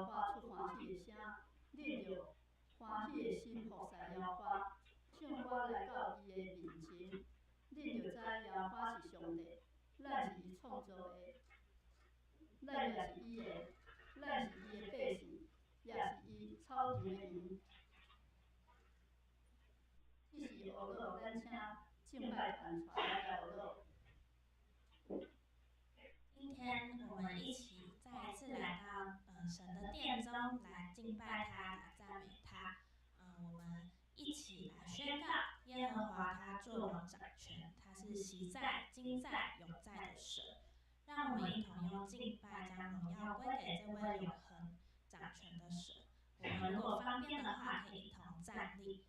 发出欢喜的声，恁就欢喜的心服侍耶和华，唱歌来到伊的面前。恁就知耶和华是上帝，咱是伊创造的，咱也是伊的，咱是伊的百姓，也是伊草场的羊。这是学老，咱请敬拜团出来学老。今天我们一起再一次来到神的殿中来敬拜他，来赞美他。我们一起来宣告：耶和华他作王掌权，他是昔在、今在、永在的神。让我们一同用敬拜将荣耀归给这位永恒掌权的神。我们如果方便的话，可以一同站立。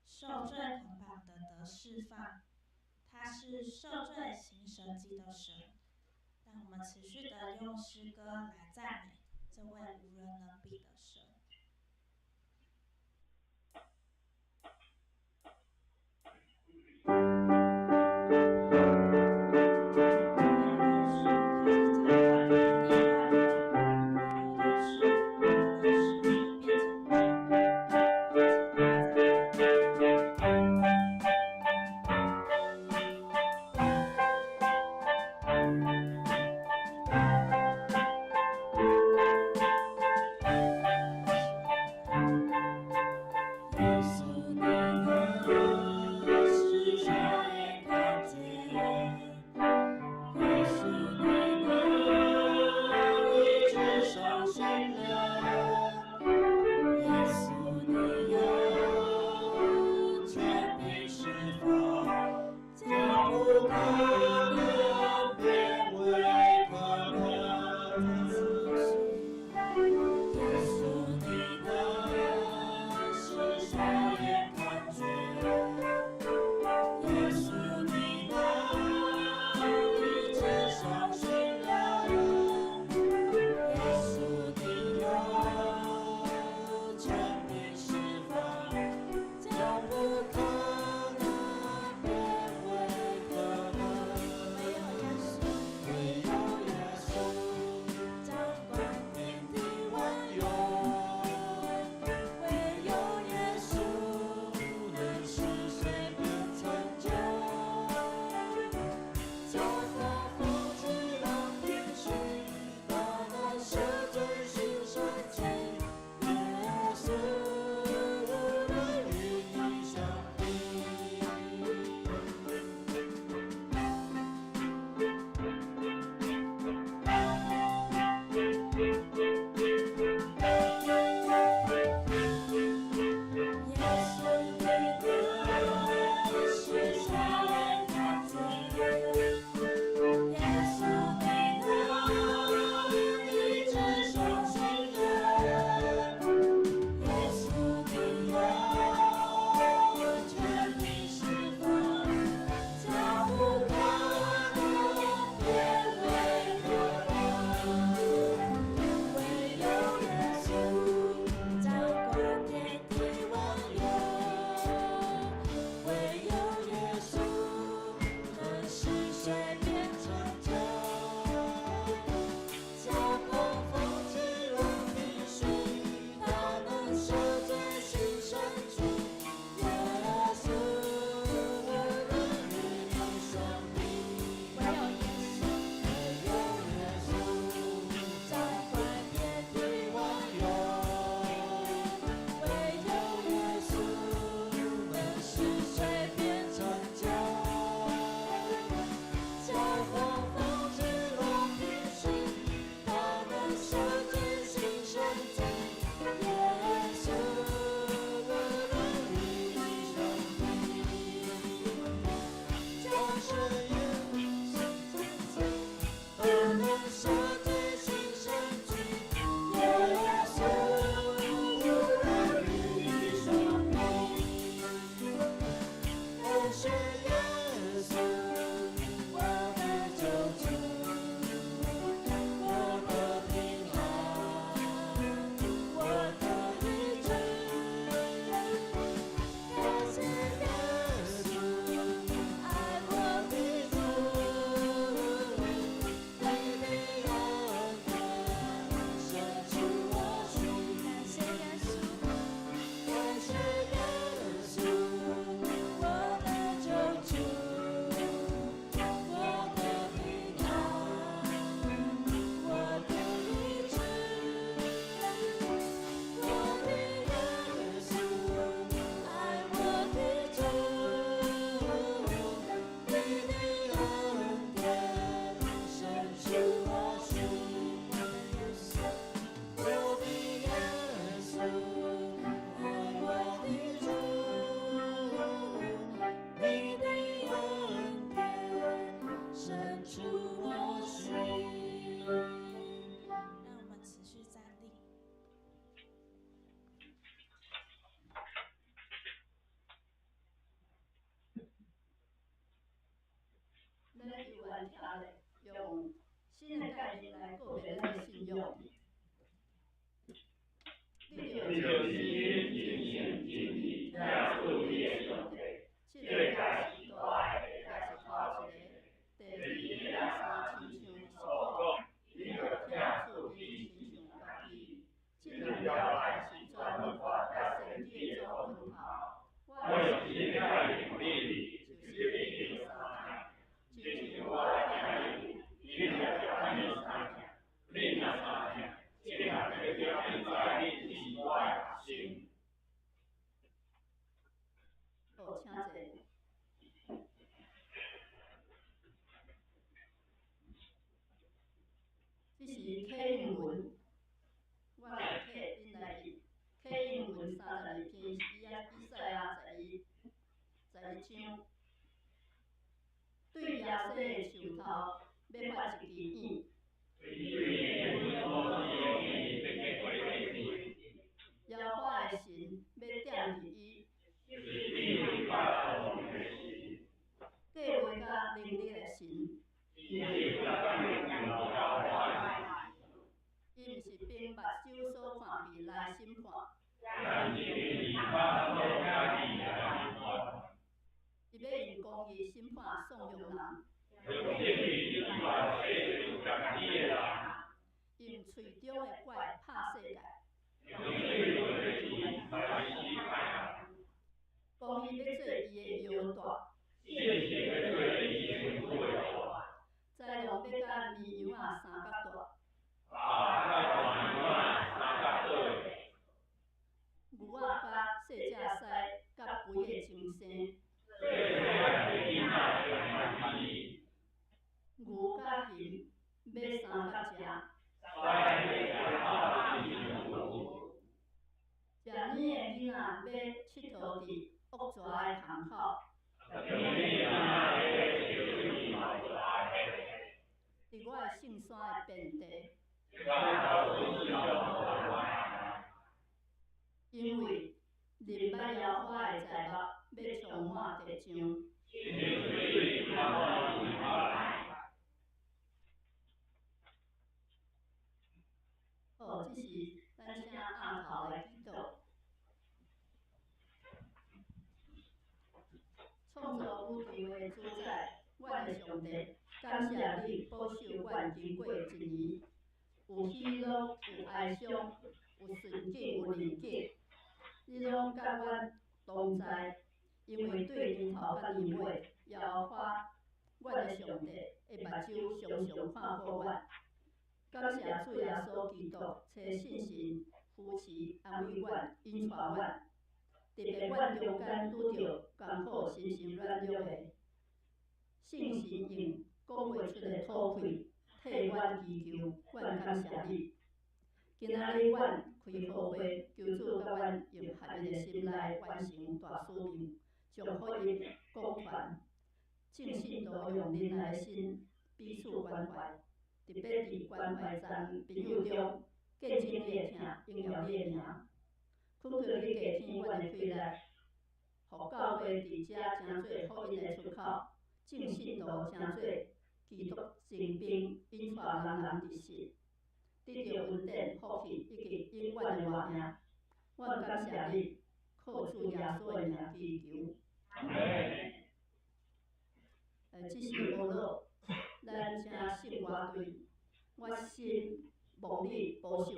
受罪捆绑的得释放，他是受罪行神迹的神。让我们持续的用诗歌来赞美这位无人能比的神。社的树头要发一支影，摇花的神要踮伫伊，过未甲能力的神，伊毋是凭目睭所看去来审判，伊要用公义审判纵容人，用喙中的怪拍世界，公义要做伊的腰带，豺狼要甲绵羊仔三角大，牛仔甲细只狮甲肥的精生，牛甲熊要三角食。食奶的囡仔要佚佗伫恶蛇的巷口，伫我的圣山的遍地，因为林捌摇花的财目要充满地上。哦，这是咱请暗头来祈祷。创造宇宙的主宰，阮的上帝，感谢你保守阮经过一年，有喜乐，有哀伤，有顺境，有逆境，你拢甲阮同在，因为对年头甲年尾，摇花，阮的上帝的目睭常常看顾阮。感谢主耶稣基督，找信心扶持安慰阮，引带阮。特别阮中间拄着艰苦、心性软弱的，圣神用讲袂出的土气替阮祈求，阮感谢你。今仔日阮开好会，求主甲阮用合一的心来完成大使命，将福音广传，正信徒用仁爱的心彼此关怀。特别伫关怀站朋友中，见证你的疼，荣耀你的名。恳求你加添阮的气力，互教会伫遮诚做福音的出口，正信徒诚做基督精兵，引带人人入信，得到恩典、福气以及永远的活命。阮感谢你，靠主耶稣的名祈求。这是无乐，咱请圣歌队，我心望你保守。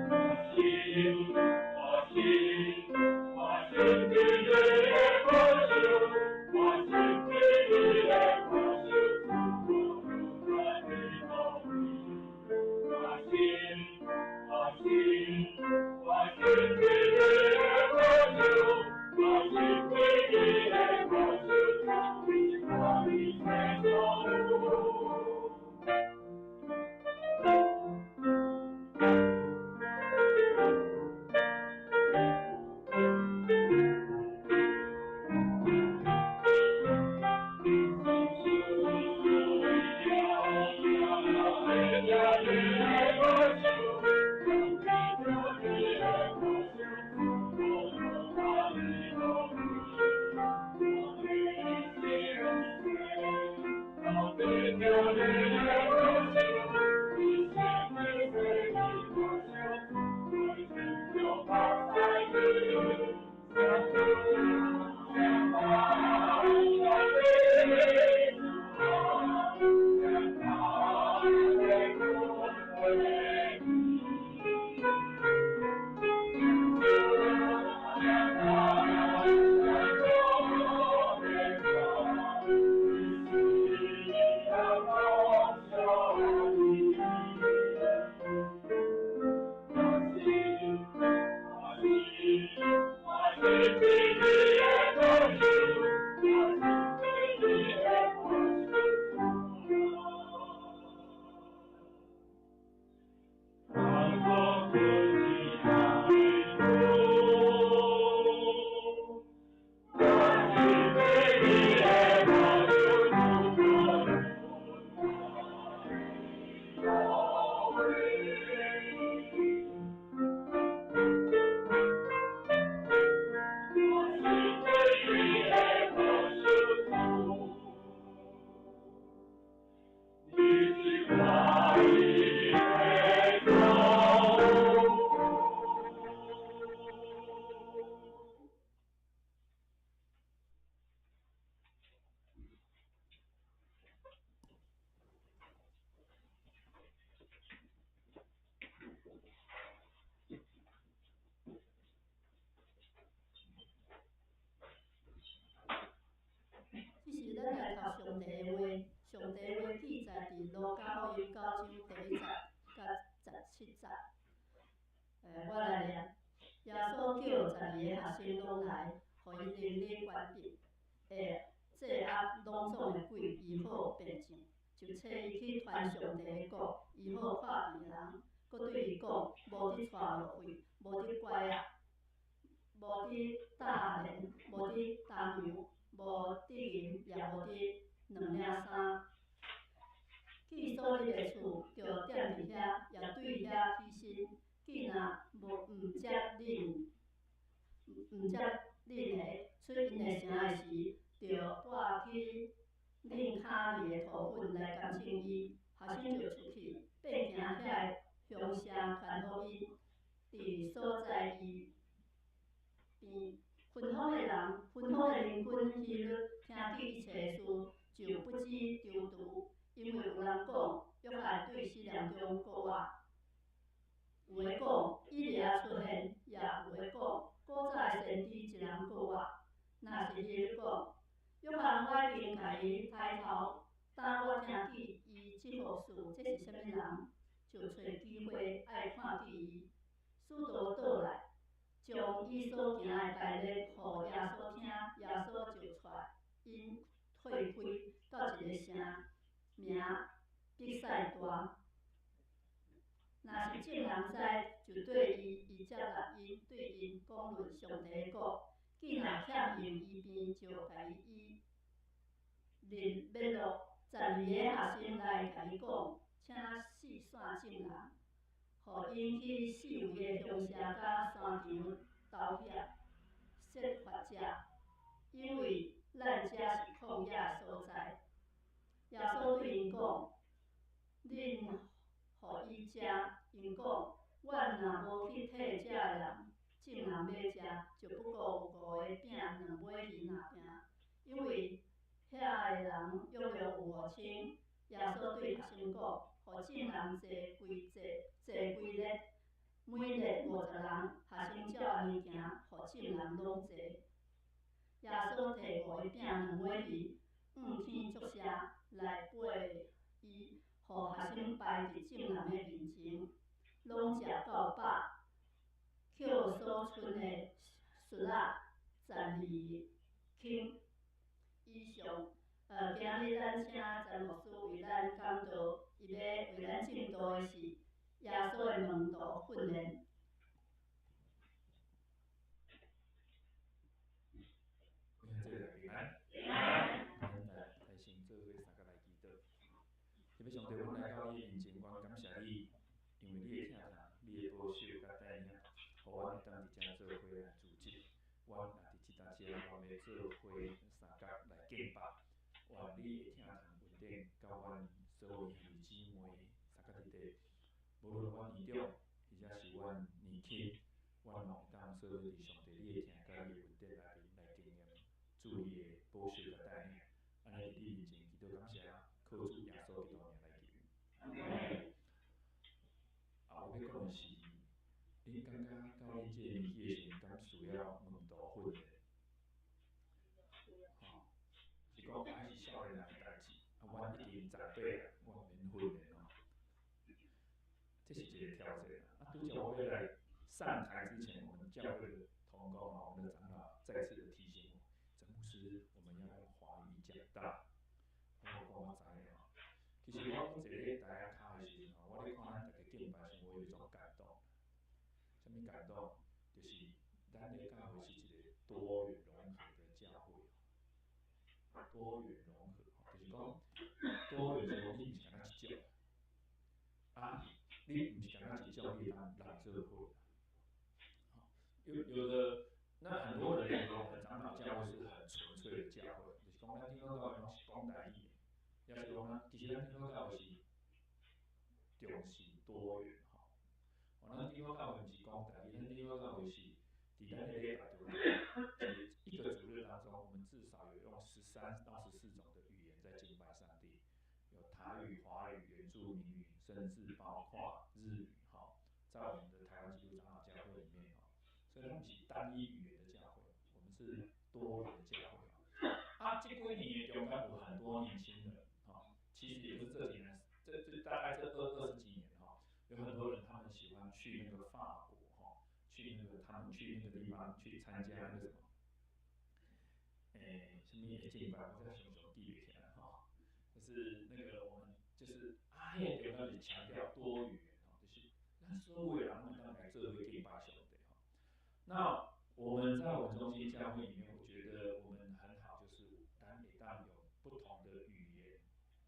我心，我心的保守。上帝的话，上帝的话记载伫路加福音9章第1节甲17节。我来念。耶稣叫12个学生拢来，互伊邻里决定，制压拢总的鬼医好变正，就找伊去传上帝的国，医好破病人，佮对伊讲，无得带落血，无得拐啊，无得打连，无得打娘，无得银，也无得2领衫。去所入的厝，就踮伫遐，也对遐起身。既若毋接恁的，出因的城的时，就带去恁骹里的土粉来干净伊。学生就出去，变行遐的乡社传互因，伫所在伊边。分封的邻居希律听见一切事，就不知周途，因为有人讲，约翰对死人中国活。有的讲伊利亚出现，也有的讲古早的先知一人国活。若是希律讲，约翰我已经甲伊抬头，当我听见伊即号事，这是啥物人？就找机会爱看见伊。使徒倒来，将伊所行的大例，互耶稣听，耶稣就带因退开到一个城，名比赛大。若是众人知，就对伊接纳因，对因讲论上帝的国。既若欠用医病，就甲伊免落。12个学生来甲伊讲，请四散众人，互因去四围的乡社甲山场投遐设法食，因为咱遮是旷野所在。耶稣对因讲：恁互伊食。因讲：阮若无去替遮人，众人要食，就不过有5个饼2尾鱼若定。因为遐个人约略有5000。耶稣对学生讲：互众人坐规列，每列50人。学生照安尼行，互众人拢坐。耶稣摕5个饼2尾鱼，仰天祝谢，来陪伊，互学生摆伫众人的面前。拢食到饱，扣所剩的屑仔12斤以上。今日咱请詹牧师为咱讲道，伊要为咱证道的是耶稣的门徒训练。平安。咱来先做伙三甲来祈祷。特别上帝，阮来到你面前，阮感谢你，因为你的疼痛、你的保守甲带领，互阮会当伫遮做伙来组织。阮若伫即搭遮，阮要做伙三甲来敬拜。愿你的疼痛稳定到阮所有兄弟姊妹三甲伫地，无论阮年长，或者是阮年轻，阮拢会当做伫上帝你的疼甲你的稳定内面来经验主你的保守甲带领。安尼伫你面前祈祷感谢，靠主耶稣基督名来求。后要讲的是，恁感觉到恁这个年纪的时阵，敢需要门徒训练？是讲还是少年人的代志，阮已经长辈了，阮免训练哦。这是一个挑战拄则我要来上台之前，我们教会的同工我们的长老再次的提醒我，詹牧师，我们要用华语讲道。我知哦。其实我坐咧台下骹的时阵我咧看咱大家敬拜时，我有一种感动。什么感动？就是咱的教会是一个多元融合的教会。多元融合，就是讲多元是讲你毋是干那一种，你毋是干那一种，你人做伙。有的，那很多人认为我们长老教会是很纯粹的教会，就是讲咱天主教会拢是讲台语的，也是讲其实咱天主教会是重视多元咱天主教会毋是讲台语，咱天主教会是伫咱的礼拜中，一个主日当中，我们至少有用13到14种的语言在敬拜上帝，有台语、华语、原住民语，甚至包括日语在我们的台湾基督长老教会里面所以它不是单一语言的教会，我们是多元的教会这几这一年中间有很多年轻人，其实也不是这几年，这大概这20几年有很多人他们喜欢去那个法国去那个他们去那个地方去参加那个什么，什么也敬拜，我在熊记不起来就是那个我们就是阿黑就开始强调多元就是咱所有人们都来做会敬拜上帝那我们在我们中心教会里面，我觉得我们很好，就是咱会当有不同的语言，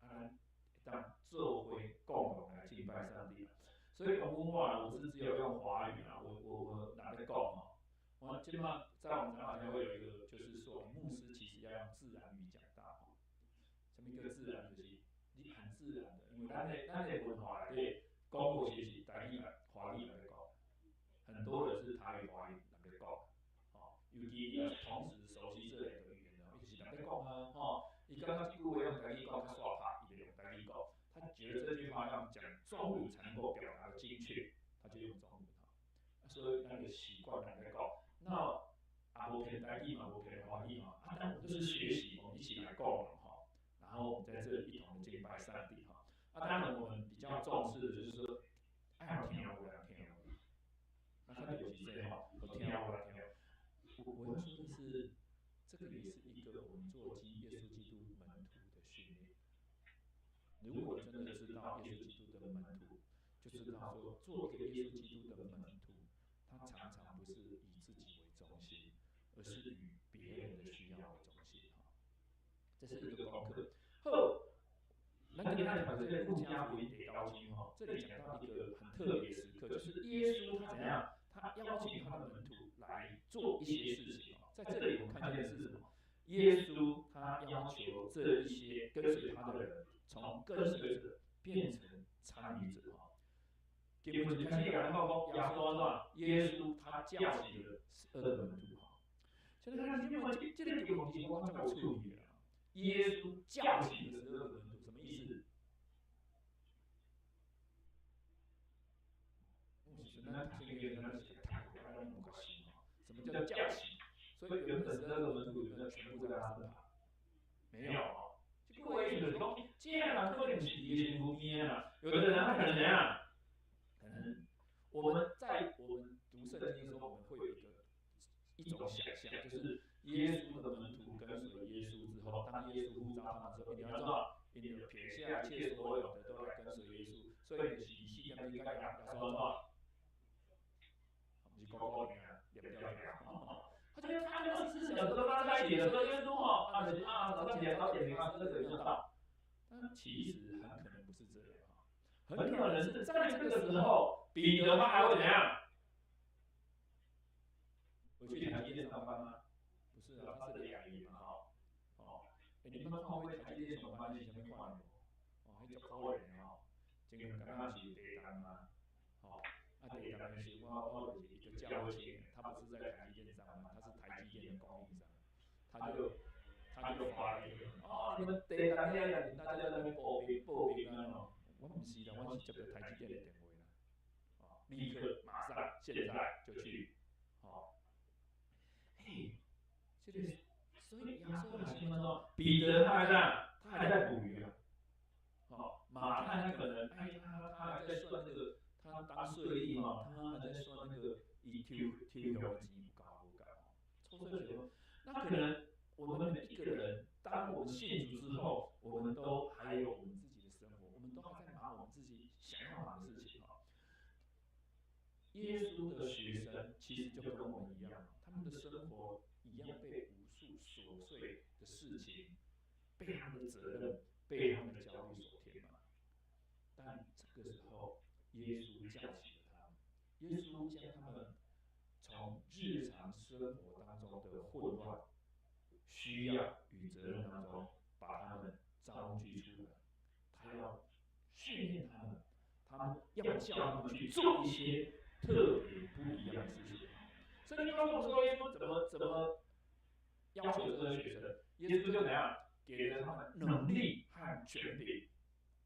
咱当做会共同来敬拜上帝。所以文化我是只有用华语我哪在讲我基本上在我们长老教会有一个，就是说牧师其实要用自然语讲道什么一个自然就是你很自然的，因为咱的文化对讲话其实台语、华语来讲，很多人是台语、华语来讲。尤其你要同时熟悉这两个语言的，伊就是人在讲伊刚刚这句话用台语讲较煞拍，伊就用台语讲。他觉得这句话要讲中文才能够表达的精确，他就用中文所以那个习惯人在讲，那无偏台语嘛，无偏华语但我们就是学习，我们一起来讲然后我们在这里一同的敬拜上帝当然我们比较重视的就是说，爱听我来听，那他就是这样我听我来听。我要说的是，这个也是一个我们做耶稣基督门徒的训练。如果真的知道耶稣基督的门徒，就知道说做一个耶稣基督的门徒，他常常不是以自己为中心，而是以别人的需要为中心这是一个功课。后，那跟他讲的这个路加福音第9章这里讲到一个很特别的时刻，就是耶稣他怎样？他邀请他的门徒来做一些事情在这里我们看见的是什么？耶稣他要求这一些跟随他的人，从跟随者变成参与者基本上开始来到亚说耶稣他叫起了12个门徒所以他因为这个地方其实我刚才有处理了，耶稣叫起了12个门徒，什么意思？那这个那是太古拉那么个心什么叫叫起？所以原本12个门徒有没有全部在他身旁？没有这个为什么说，既然可能是耶稣边有的人他可能怎样？可能我们读圣经的时候，我们会有一种想象，就是耶稣的门徒跟随耶稣之后，当耶稣呼召他们之后，你要知道，你就撇下一切所有的都来跟随耶稣，所以就是以西跟应该亚说不是高高的也不掉他觉得他跟24小时都拉在一起的时候，耶稣早上起来早点名这个有到，但其实很可能不是这样很可能是在这个时候，彼得他还会怎样？我去台积电上班吗？不是他是2年嘛你们看过台积电上班是什么款的那就可怜真的刚刚是地单嘛地单的是我就是一个教会青年，他不是在台积电上班，他是台积电的供应商，他就发了一个你们地单那样，大家在那边报名我不是的，我是接到台积电的电话立刻马上现在就去这个所以亚瑟还是说彼得他还在捕鱼马太可能他还在算那个他当税吏他还在算那个抽佣的钱有够抽税钱那可能我们每一个人，当我们信主之后，我们都还有我们自己的生活，我们都还在忙我们自己想要忙的事情耶稣的学生其实就跟我们一样，他们的生活一样被无数琐碎的事情、被他们的责任、被他们的焦虑所填满。但这个时候，耶稣叫起了他们，耶稣将他们从日常生活当中的混乱、需要与责任当中，把他们招聚出来。他要训练他们，他们要叫他们去做一些特别不一样的事情。所以告诉我说，耶稣怎么要求这些学生？耶稣就怎样给了他们能力和权柄，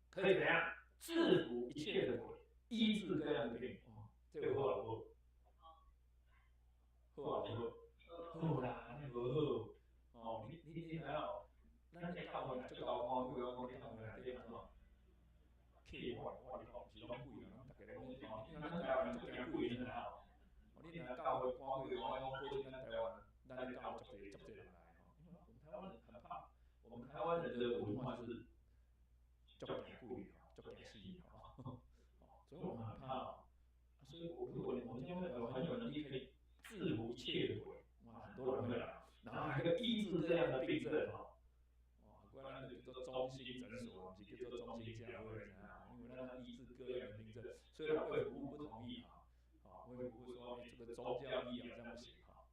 可以怎样制服一切的鬼，医治各样的病。这个好不好？好啦，你不好你还有咱最搞看过我你单位内底安怎？客我你讲，是拢贵啦，咱大家拢咧看，因为咱台湾人足惊贵，你知影吼？哦，你若教会赶过，我讲保证咱台湾人，咱咧教足侪人来吼，因为我们台湾人很怕，我们台湾人的文化就是足惊贵吼，足惊死吼，所以我们很怕哦。所以如果我们教会很有能力，可以制服一切的鬼，哇，很多人会来，然后还可以医治各样的病症哈。哦，怪咱就叫做中心诊所，不是叫做中心教会，知影？因为咱医治各样的病症，虽然卫福部不同意哈，哦，卫福部说这个宗教医疗这样不行哈，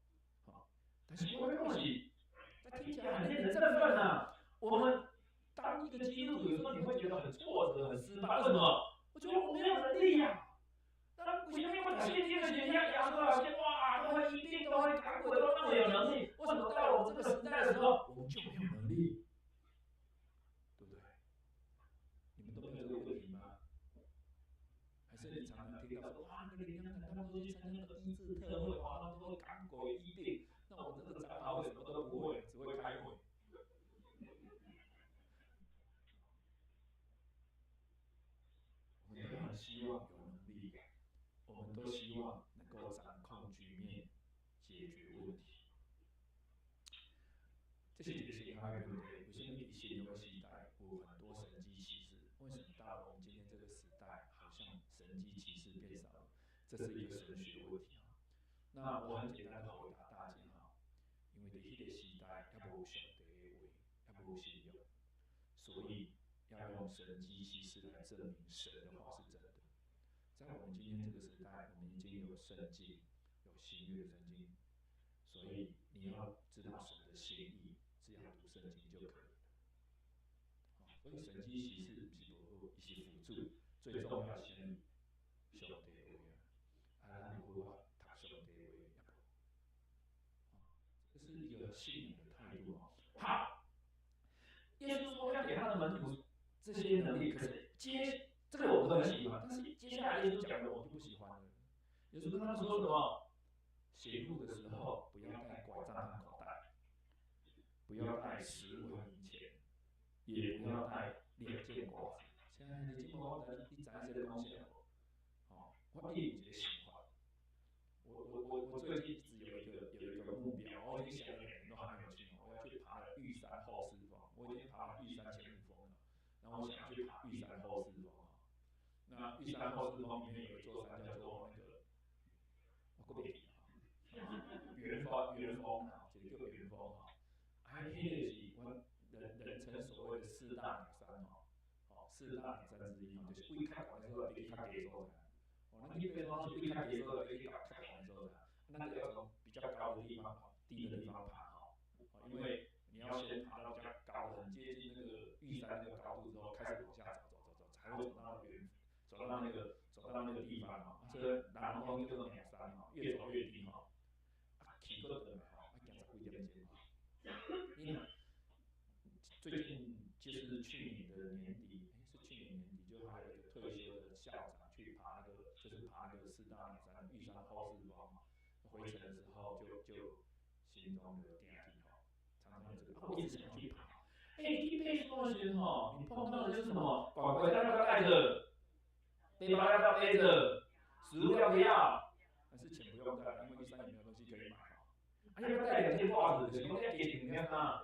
好，但是我恭喜，那听起来很令人振奋啊。我们当一个基督徒，有时候你会觉得很挫折、很失败，为什么？我觉得我没有能力呀。那为什么我信天的学像亚瑟老师，哇，都会医病，都会赶鬼，都那么有能力？为什么到了我们这个时代的时候，我们就没有能力？对不对？你们都没有这个问题吗？还是你常常听到说，哇，那个灵粮堂他们都去参加那个医治特会，哇，他们都会赶鬼医病，那我们这个长老会什么都不会，只会开会。我们都很希望有能力。我们都希望能够掌控局面，解决问题。这是一个心态问题。为什么以前那个时代有很多神迹奇事？为什么到了我们今天这个时代，好像神迹奇事变少了？这是一个神学问题啊。那我很简单的回答大家哈，因为在那个时代还无上帝的话，还无信仰，所以要用神迹奇事来证明神的话是真的。在我们今天这个时代，我们已经有圣经，有新约的圣经，所以你要知道神的心意，只要读圣经就可以了。所以神迹奇事不是无好，伊是辅助，最重要的是上帝的话啊，咱如何读上帝的话也无。这是一个信仰的态度哦。好，耶稣说要给他的门徒这些能力，可是这个我都很喜欢，但是接下来耶稣讲的我就不喜欢了。耶稣跟他们说什么？行路的时候不要带拐杖和口袋，不要带食物和银钱，也不要带2件褂子。现在你今毛你知这个东西了不？哦，我一直在想法。我最近一直有一个目标，我已经想了2年都还没有去。我要去爬了玉山后四峰，我已经爬完玉山前5峰了，然后我想去爬玉山后四峰。那玉山后四峰里面有一座山叫做那个，我搁袂记元峰啊，一个叫元峰哈。迄个就是阮人称所谓的4大鸟山吼，4大鸟山之一吼，就是位较悬的所在，比较低的所在。哦，咱去爬山是位较低的所在，比较悬的所在。咱就要从比较高的地方跑，低的地方爬哈。哦，因为你要先爬到比较高的，很接近那个玉山那个高度之后，开始往下走，才会走到那个地方哈。所以南方叫做鸟山哈，越走越低哈。起个等哈，要行10几点钟哈。你看，最近就是去年的年底，是去年年底，就还有一个退休的校长去爬那个，就是爬那个4大鸟山玉山后四峰嘛。回程的时候就心中有定题哈，常常有这个，我一直想去爬。你去背书的时候，你碰到的是什么？拐拐要不要带着？背包要不要背着？食物要不要？但是钱不用带，因为玉山也没有东西可以买哈。要不要带2件褂子？就是讲要加2件衫。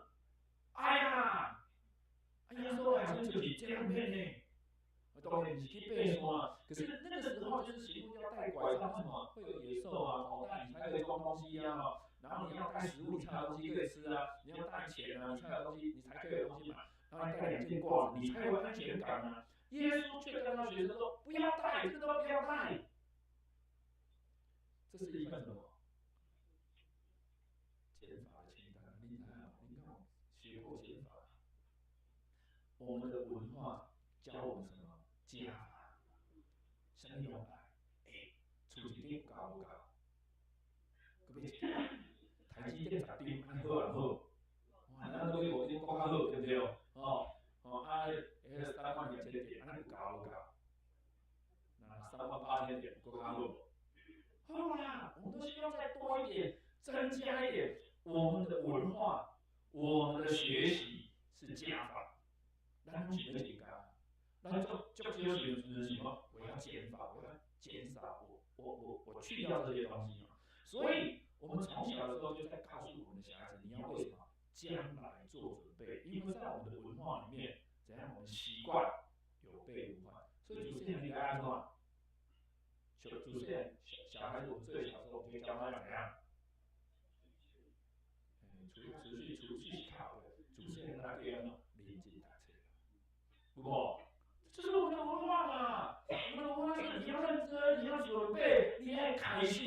哎呀，耶稣还真就是这样骗呢。当然不是去爬山，可是那个时候就是行路要带拐杖，为什么？会有野兽啊，口袋你才可以装东西啊，然后你要带食物，你才有东西可以吃啊，你要带钱啊，你才有东西，你才可以有东西买，然后你带2件褂子，你才有安全感啊。耶稣却跟他学生说：不要带，这个都不要带。这是一份什么？减法的清单，你看，学过减法。我们的文化教我们什么？加法。什么用法？厝一顶有够无够？搁要一顶，台积电10张，安好安好。哇，咱搁要5顶搁较好，对不对？3万2千点，安尼有够无够？那3万8千点搁较好。好啦，我们都希望再多一点，增加一点。我们的文化，我们的学习是加法，就只有什么，我要减法，我要减少，我去掉这些东西嘛。所以，我们从小的时候就在告诉我们的小孩子，你要为什么将来做准备，因为在我们的文化里面，怎样我们习惯有备无患。所以，主持人你该按什么？主持人小孩子，我们最小的时候我们就教他要怎样？储蓄卡的，主持人来对要认真读册，有无？这是我们的文化嘛？我们的文化是你要认真，你要准备，你要开始。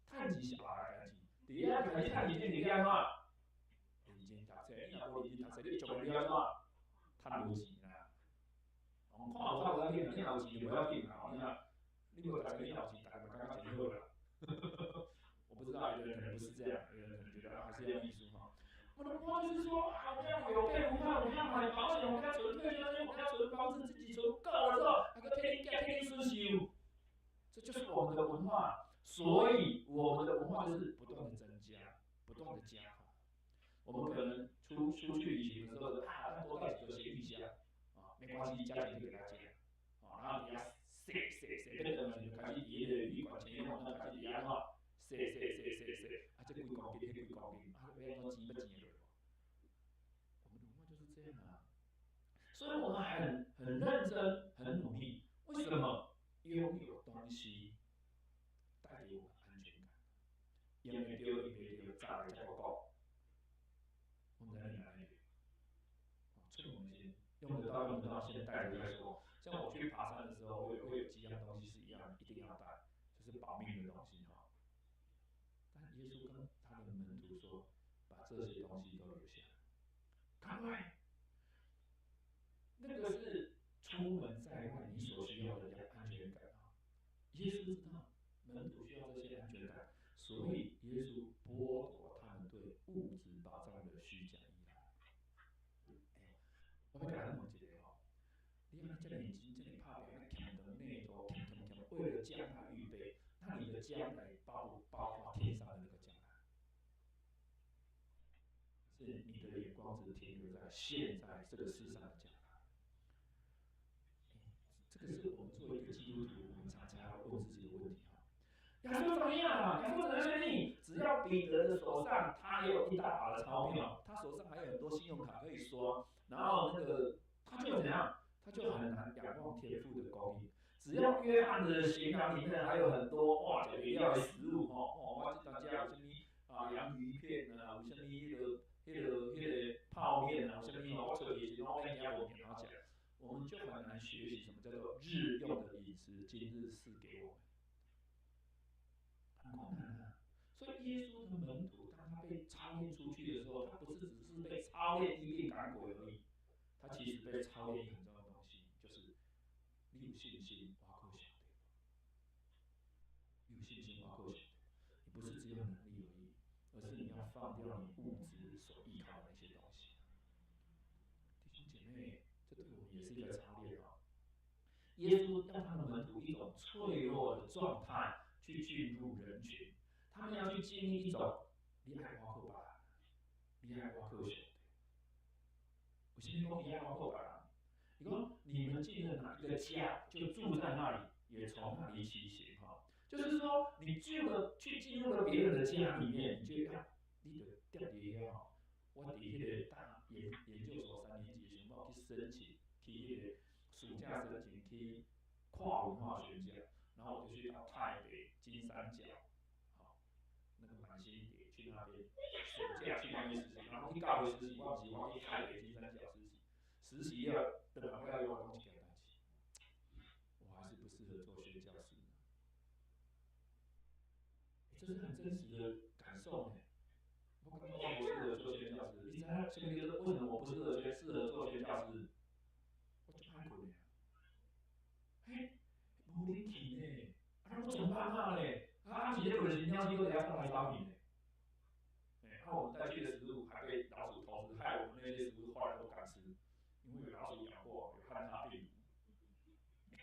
趁钱小孩开始，第一开始趁钱，你要安怎？认真读册，你若无认真读册，你将来你要安怎？趁无钱啦。看有法无要紧，你若有钱就不要紧啦。你无读册，你若有钱，大家嘛感觉真好啦。我不知道，有的人可能不是这样，有的人可能觉得还是要艺术哈。我的文化就是说，我们要有备无患，我们要买保险，我们要存退休金，我们要存房子，自己存够了之后，还可以天天顺修。这就是我们的文化，所以我们的文化就是不断的增加，不断的加法。我们可能出去旅行的时候，那多带几个行李箱啊，没关系，加钱就给他加啊，然后你要踅，变成就开始爷的旅馆前面往那开始压哈。踅，啊，这几公斤，那几公斤，啊，要怎钱要钱落？我们的文化就是这样啊，所以我们很认真，很努力。为什么？拥有东西带给我们安全感。因为丢一没丢，炸了才够够。我们在哪里？这个东西用得到用不到，先带着再说。像我去爬山的时候，我有几样东西是一样，一定要带，就是保命的东西哈。但耶稣跟他的门徒说，把这些东西都留下来，赶快。那个是出门在外你所需要的安全感啊。耶稣知道门徒需要这些安全感，所以耶稣剥夺他们对物质保障的虚假依赖。我要给他问一个吼，你安尼这认真，这么拍拼，安强长内多，强，为了将来预备，那你的将来包不包括天上的那个将来？是你的眼光只停留在现在这个世上的将来。这个是我们作为一个基督徒，我们常常要问自己的问题哈。亚说怎么样啊？亚说怎么确定？只要彼得的手上他还有一大把的钞票，他手上还有很多信用卡可以刷，然后那个他就怎样？他就很难仰望天父的供应。只要约翰的行囊里面还有很多哇，这料的食物哦，我大家有什么洋芋片啊，有什么泡面啊，有什么我找的是拢免惊无免好食。我们就很难学习什么叫做日用的饮食，今日赐给我们，很困难啊。所以耶稣的门徒，当他被操练出去的时候，他不是只是被操练医病赶鬼而已，他其实被操练一个很重要的东西，就是你有信心，我靠上帝。你有信心，我靠上帝。你不是只有能力而已，而是你要放掉你物质所依靠的那些东西。弟兄姐妹，这对我们也是一个操练啊。耶稣让他的门徒一种脆弱的状态去进入人群，他们要去经历一种你爱我靠吧，你爱我靠上帝。有什么讲你爱我靠吧？你说你们进了哪一个家，就住在那里，也从那里起行哈。就是说，你进入了别人的家里面，你就要你得调底下哈。我伫迄个大研究所3年级的时候，去申请去迄个暑假申请去跨文化学家，然后我就去到台北金三角，好，那个满心点去那边暑假去那边实习，然后去教会实习，我不是我去台北金三角实习，实习了，等下我要有讲一件代志，我还是不适合做宣教师。这是很真实的感受呢。我刚刚我不适合做宣教师，你知道什么叫做为什么我不适合做宣教师？我就怕苦呢。嘿，无人去呢，啊，我怎么办呢？啊，直接有人尿机都得要上来找你呢。我们带去的食物还被老鼠偷吃，害我们那些食物后来都不敢吃，因为有老鼠咬过，有汉他病毒。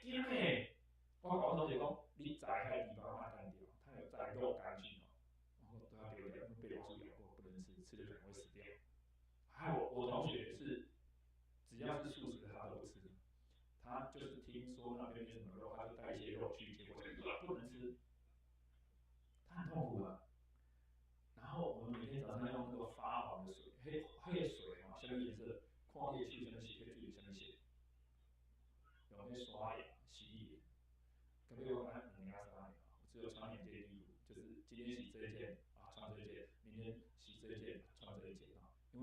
惊呢！我跟我同学讲，你宰害地方卖单掉，它有宰肉干菌哦，然后都要丢掉，因为被老鼠咬过不能吃，吃了可能会死掉。还有我同学是，只要是素食的他都不吃，他就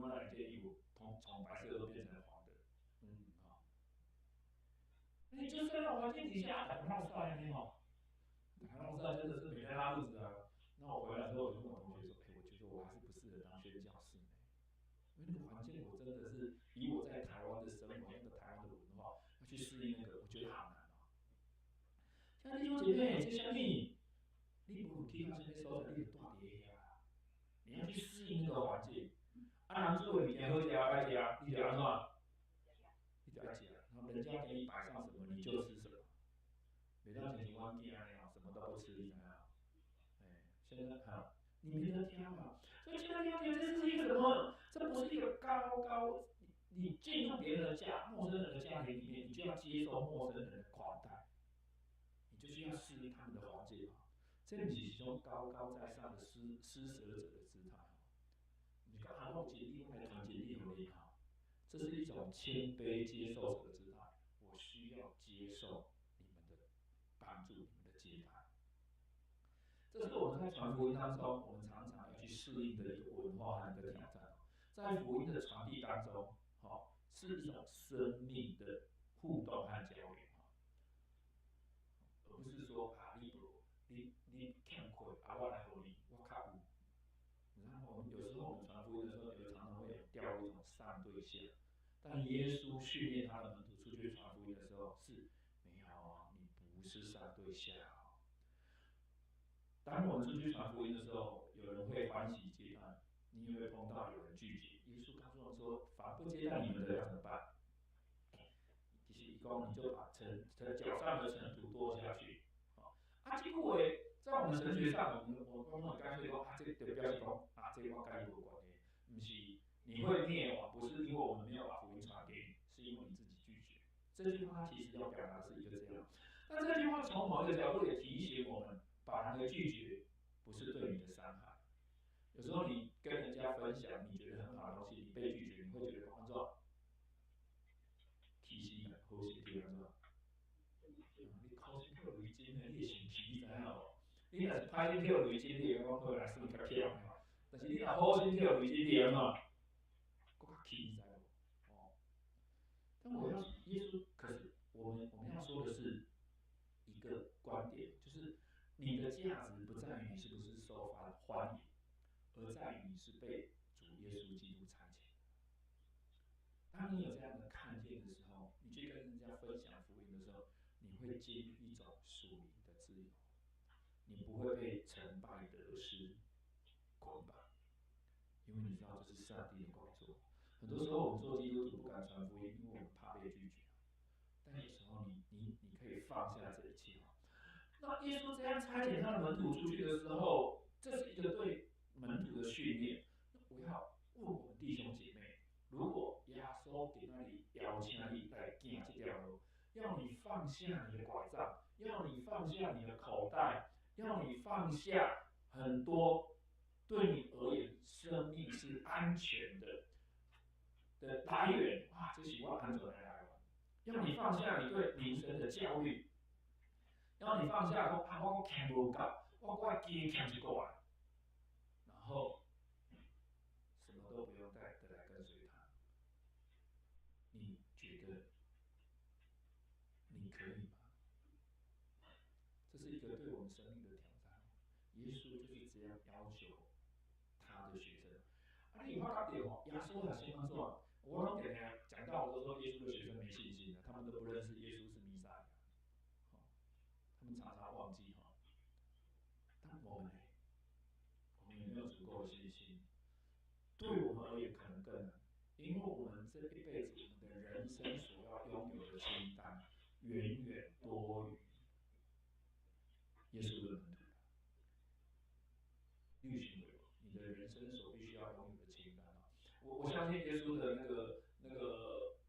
看咱这衣服从白色都变成黄的，那你就在那环境底下，大家闹晒呢吼，大家闹晒真的是每天拉肚子啊。那我回来之后，我就跟我同学说，我觉得我还是不适合当宣教士呢，因为那个环境我真的是以我在台湾的生活，那个台湾的文化要去适应那个，我觉得好难哦。像弟兄姐妹，这什么？你不去到什么所在，你就住伫遐啦。你要去适应那个环境。人做的物件好食歹食，你就安怎？你就爱食，然后人家给你摆上什么你就吃什么。每当像阮囝那样，什么都不吃，你知道？现在你没得挑啊。所以亲爱的弟兄姐妹，这是一个什么？这不是一个你进入别人的家，陌生人的家庭里面，你就要接受陌生人的款待，你就需要适应他们的环境啊。这不是一种高高在上的施舍者的姿态。你看，我尽力来团结力和你好，这是一种谦卑接受者的姿态。我需要接受你们的帮助，你们的接待。这是我们在传福音当中，我们常常要去适应的一个文化和一个挑战。在福音的传递当中，是一种生命的互动和交流，而不是说你欠亏我来给你，我较有。然后有时候我们传福音的时候，常常会掉入一种上对下。但耶稣训练他的门徒出去传福音的时候，是没有啊，你不是上对下。当我们出去传福音的时候，有人会欢喜接待，你也会碰到有人拒绝。耶稣告诉我们说，凡不接待你们的要怎么办？其实一讲，你就把脚上的尘土跺下去。结果在我们神学上，我刚刚干脆说这个就表示说这个我跟你无关系，不是你会灭亡，不是因为我们没有把福音传给你，是因为你自己拒绝。这句话它其实要表达的是一个这样，但这句话从某一个角度也提醒我们，把人的拒绝不是对你的伤害。有时候你跟人家分享你觉得很好的东西，你被拒绝，你会觉得安怎？其实好势听安怎？你考试扣累金的，你会生气，你知影无？你若是歹心扣累金，你会讲好啦，算较忝。但是你若好心扣累金，你安怎？搁较气，你知无？但耶稣，可是我们要说的是一个观点，就是你的价值不在于你是不是受欢迎，而在于你是被主耶稣基督差遣。当你有这样的看见的时候，你去跟人家分享福音的时候，你会经历一种属灵的自由，你不会被成败得失捆绑，因为你知道这是上帝的工作。很多时候我们做基督徒不敢传福音，因为我们怕被拒绝。但有时候你可以放下这一切。那耶稣这样差遣他的门徒出去的时候，这是一个对门徒的训练。我要问我们弟兄姐妹，如果耶稣在那里邀请你来行这条路，要你放下你的拐杖，要你放下你的口袋，要你放下很多对你而言生命是安全的来源，这是我安全的来源。要你放下你对灵神的教育，要你放下说我欠无够，我加欠一个，然后什么都不用带的来跟随他，你觉得你可以吗？这是一个对我们生命的挑战。耶稣就是这样要求他的学生。你有发觉哦，耶稣很喜欢做，我拢点点讲到，我都说耶稣的学生没信心了，他们都不认识耶稣是弥赛亚，他们常常忘记哈。但我们呢？我们有没有足够的信心？对我们而言可能更难，因为我们这一辈子我们的人生所要拥有的清单，远远多于耶稣的门徒。你有想过你的人生所必须要拥有的清单吗？我相信耶稣的那个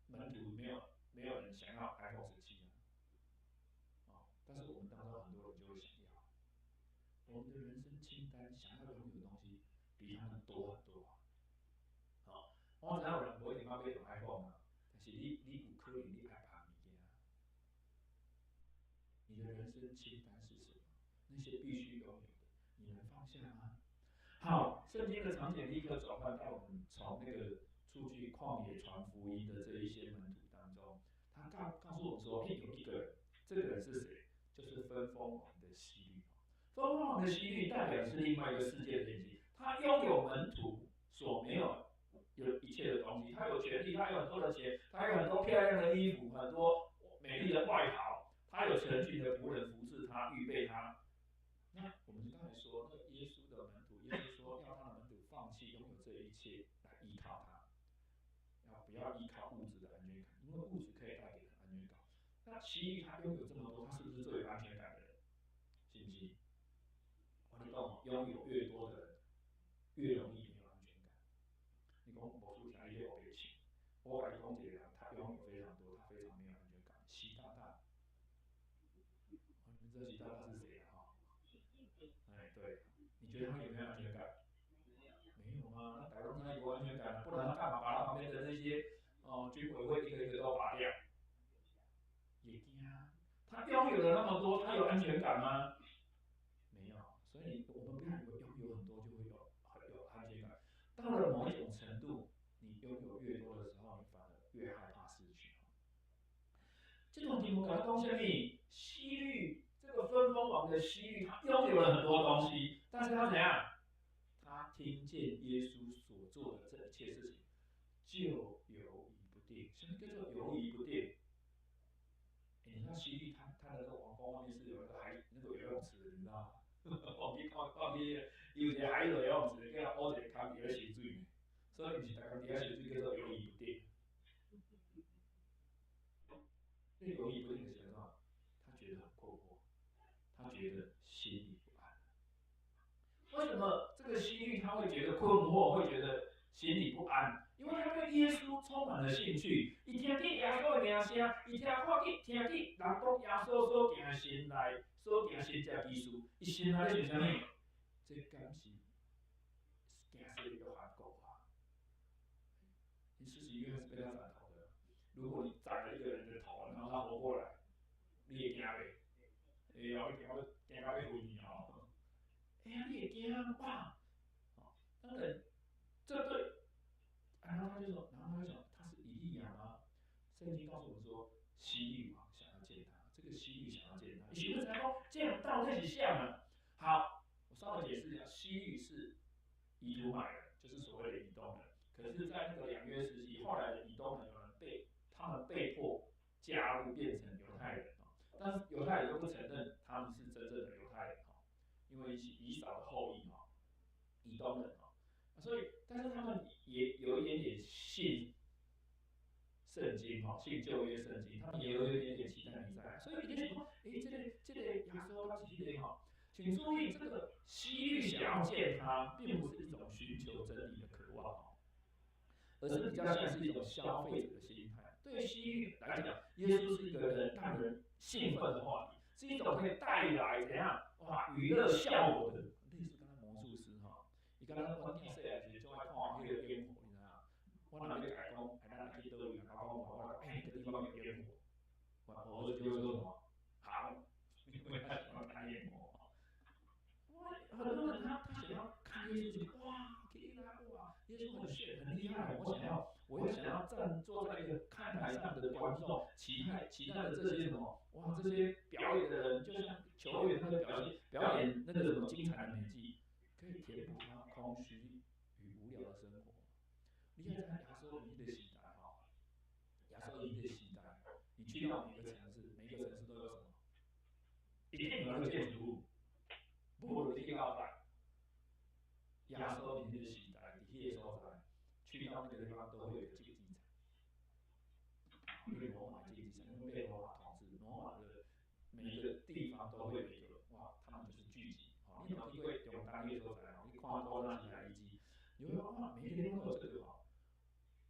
门徒没有人想要 iPhone 17但是我们当中很多人就会想要。我们的人生清单想要拥有的东西比他们多很多。我知道有人不一定要买台 iPhone 啊，但是你有可能你爱别物件。你的人生清单是什么？那些必须拥有的，你能放下吗？好，圣经的场景立刻转换到我们从那个出去旷野传福音的这一些门徒当中，他告诉我们说，有一个人，这个人是谁？就是分封王的希律。分封王的希律代表的是另外一个世界的典型，他拥有门徒所没有一切的东西，他有权利，他有很多的钱，他有很多漂亮的衣服，很多美丽的外袍，他有成群的仆人服侍他，预备他。那我们刚才说，那耶稣的门徒，耶稣说要他的门徒放弃拥有这一切来依靠他，不要依靠物质的安全感，因为物质可以带给人安全感。那希律他拥有这么多，他是不是最有安全感的人？信不信？我你讲，拥有越多的人，越容易没有安全感。你讲魔术侠也有别情，我跟你讲一个人，他拥有非常多，他非常没有安全感。习大大，你们知道习大大是谁啊？哎，对，你觉得他有没有安全感？没有吗？那台湾他有安全感，不然他干嘛把他旁边的那些军委会一个一个都拔掉？也惊啊！他拥有了那么多，他有安全感吗？没有。所以我们不要以为拥有很多就会有安全感。到了某一种程度，你拥有越多的时候，你反而越害怕失去。这种题目讲东西，希律这个分封王的希律，他拥有了很多东西，但是他怎样？他听见耶稣所做的这一切事情，就犹疑不定。什么叫做犹疑不定？你知道希律他的那个王宫外面是有那个游泳池，你知道吗？忘记有一个海水游泳池，叫乌一个坑在洗水，所以不是大家底下洗水叫做犹疑不定。那犹疑不定的情况，他觉得很困惑，他觉得心里不安。为什么这个希律他会觉得困惑，会觉得心里不安？因为他对耶稣充满了兴趣，伊听见耶稣的名声，伊听见人讲耶稣所行的神来，所行神迹奇事，伊心内咧想啥物？这敢是惊死一个韩国吧？你事实约翰是被他斩头的。如果你斩了一个人的头，然后他活过来，你会惊袂？会哦，你惊到要昏去哦。哎呀，你会惊哇！当然，这对。然后他就说，他是以利亚吗？圣经告诉我们说，希律王想要见他，这个希律想要见他，你是不是才说这样到底是像呢？好，我稍微解释一下，希律是以土买人，就是所谓的以东人。可是，在那个两约时期，后来的以东人他们被迫加入变成犹太人，但是犹太人都不承认他们是真正的犹太人，因为以扫的后裔以东人，所以但是他们也有一点点信圣经信旧约圣经，他们也有一点点期待弥赛亚，所以你就想说，这个亚瑟他是这个请注意，这个希律想要见他，并不是一种寻求真理的渴望，而是比较像是一种消费者的心态。对希律来讲，耶稣是一个让人兴奋的话题，是一种可以带来怎样娱乐效果的，类似刚才魔术师伊刚刚我念细汉时就爱看迄个烟火，你知影？我若要甲伊讲，咱来去倒位，甲我讲，那个地方有烟火，我儿子就会说什么？好，因为他喜欢看烟火。很多人他想要看耶稣，哇，可以啦，哇，耶稣很炫，很厉害，我也想要坐在一个看台上的观众，期待的这些什么，哇，这些表演的人，就像球员他的表演那个什么精彩的美技，可以填补他空虚与无聊的生活。你看在亚洲营的时代亚洲营的时代，你去到每个城市都有什么？一定有那个建筑物。无你去到亚洲营的时代，伫迄个所在，去到那个地方都会有一个竞技场。因为罗马竞技场，因为被罗马统治，罗马的每一个地方都会有一个他们就是聚集。你有听过用当地所在你看高山起来遗迹，你会发每一个地方都有这个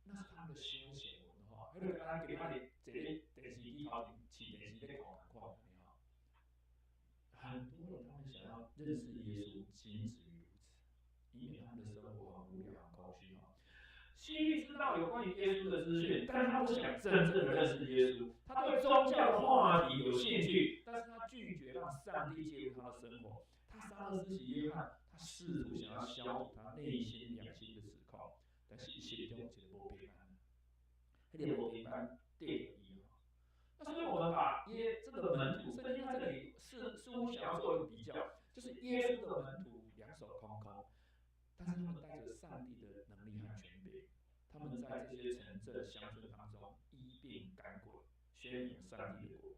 那是他们的休闲文化。迄个咱今仔日坐咧电视机头前，电视咧看看。很多人他们想要认识耶稣，仅止于如此，以免他们的生活很无聊、很空虚。希律知道有关于耶稣的资讯，但是他不想真正的认识耶稣。他对宗教的话题有兴趣，但是他拒绝让上帝介入他的生活。他杀了施洗约翰，他试图想要消除他内心良心的指控，但是伊心中有一个无平安，迄个无平安对着伊哈。那所以我们把这个门徒，圣经在这里似乎想要做一个比较，就是耶稣的门徒两手空空，但是他们带着上帝的能力和权柄，他们在这些城镇乡村当中医病赶鬼，宣扬上帝的国，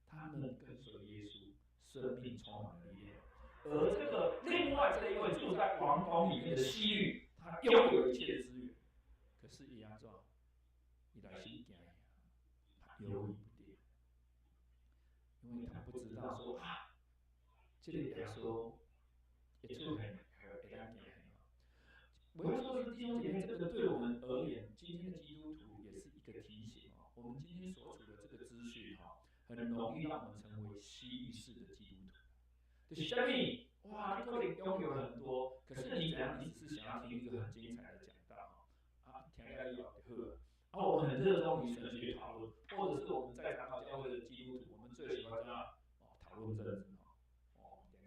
他们跟随耶稣，生命充满了力量。而这个另外这一位住在王宫里面的西律，他拥有一切的资源，可是伊安怎？伊内心惊呀，他犹豫不定，因为他不知道说啊，这个耶稣一出现会当惊吓。我要说的是，弟兄姐妹，这个对我们而言，今天的基督徒也是一个提醒哦。我们今天所处的这个资讯哈，很容易让我们成为西律式的基督徒。就是下面哇，你可能拥有很多，可是你怎样？你只是想要听一个很精彩的讲道啊，听了以后就好了。啊，我们很热衷于神学讨论，或者是我们在长老教会的基督徒，我们最喜欢怎样？讨论政治定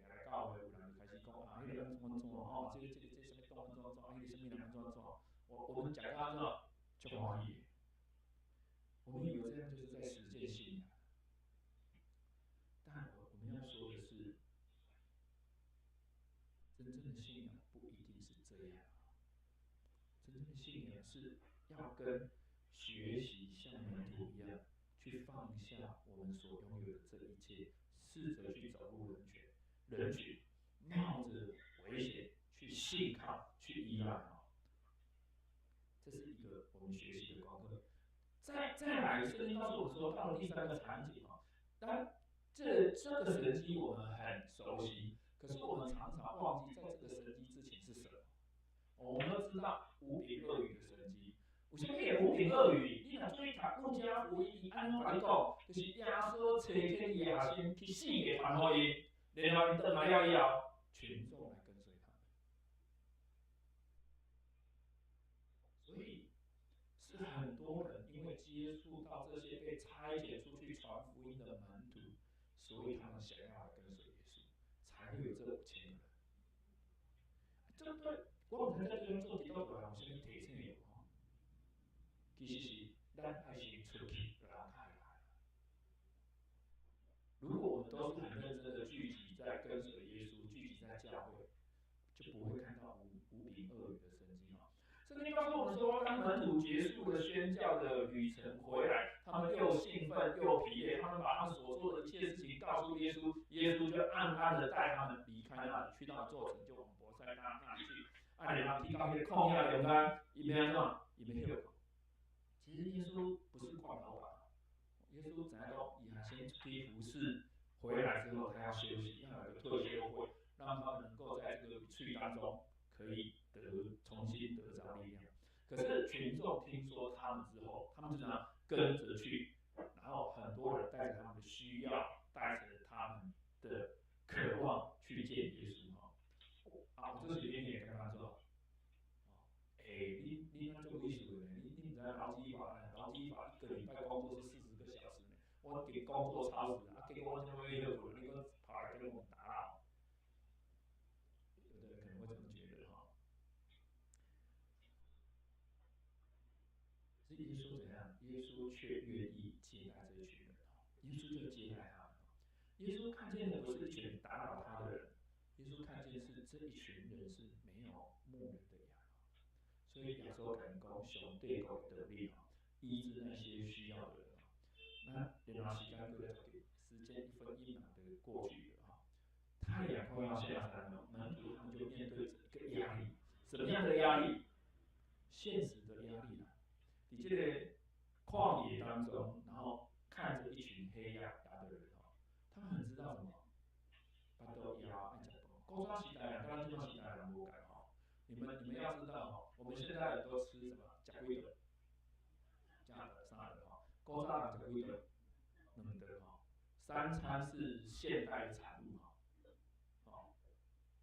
来教会有人就开始讲啊，迄个安怎哦，这什么动安怎啊，迄个什么人安怎。我们讲到这就欢喜，我们以为这样就是在实践信仰，但我们要说的是。真正的信仰不一定是这样，真正的信仰是要跟学习像门徒一样，去放下我们所拥有的这一切，试着去走入人群，冒着危险去信靠、去依赖。这是一个我们学习的功课。再来，圣经告诉我们说，到了第三个场景当这个神迹我们很熟悉。可是我们常常忘记，在这个神迹之前是什么。我们都知道五饼二鱼的神迹，有什么叫五饼二鱼？你若注意看路加福音，伊安怎甲你讲？就是耶稣找起伊的学生去四个传福音，然后因倒来了以后，群众来跟随他们。所以是很多人因为接触到这些被差遣出去传福音的门徒，所以他们想要来跟随耶稣。才会有这5000个人，这对我们在这边做基督徒有什么提醒有？其实是咱爱先出去，让开来。如果我们都是很认真的聚集在跟随耶稣，聚集在教会，就不会看到五饼二鱼的神迹哈。圣经告诉我们说，当门徒结束了宣教的旅程回来，他们又兴奋又疲累，他们把他们所做的一切事情告诉耶稣，耶稣就暗暗的带他们离开那里，去到做成就往伯赛大那里去。按理他提到那个旷野中间，伊要安怎？伊要休。其实耶稣不是惯老板，耶稣知道以还先出去服侍，回来之后他要休息，要有个退休会，让他们能够在这个去当中可以重新得着力量。可是群众听说他们之后，他们就想跟着去，然后很多人带着他们的需要，带着他们的渴望去见耶稣啊，这是一点点跟他说，你那做艺术的呢？你不知道劳基法呢？劳基法1个礼拜工作是40个小时呢，我给工作超时啊，结果我这么辛苦，你个跑来跟我们打扰，有的人可能会这么觉得哈。是耶稣怎样？耶稣却愿意接待这一群人，耶稣就接待他们。耶稣看见的不是一群打扰他的人，耶稣看见是这一群人是没有牧人的羊。所以亚洲感讲上帝国的能力医治那些需要的人那然后时间过了时间1分1秒的过去了太阳快要下山了，门徒他们就面对着一个压力，什么样的压力？现实的压力啦。在这个旷野当中，然后看着一群黑压压的人他们很知道什么？巴肚枵爱食饭。古早时代人跟咱这时代人无共你们要知道我们现在人都吃什么？吃几顿？加的3顿古早人吃几顿？2顿3餐是现代的产物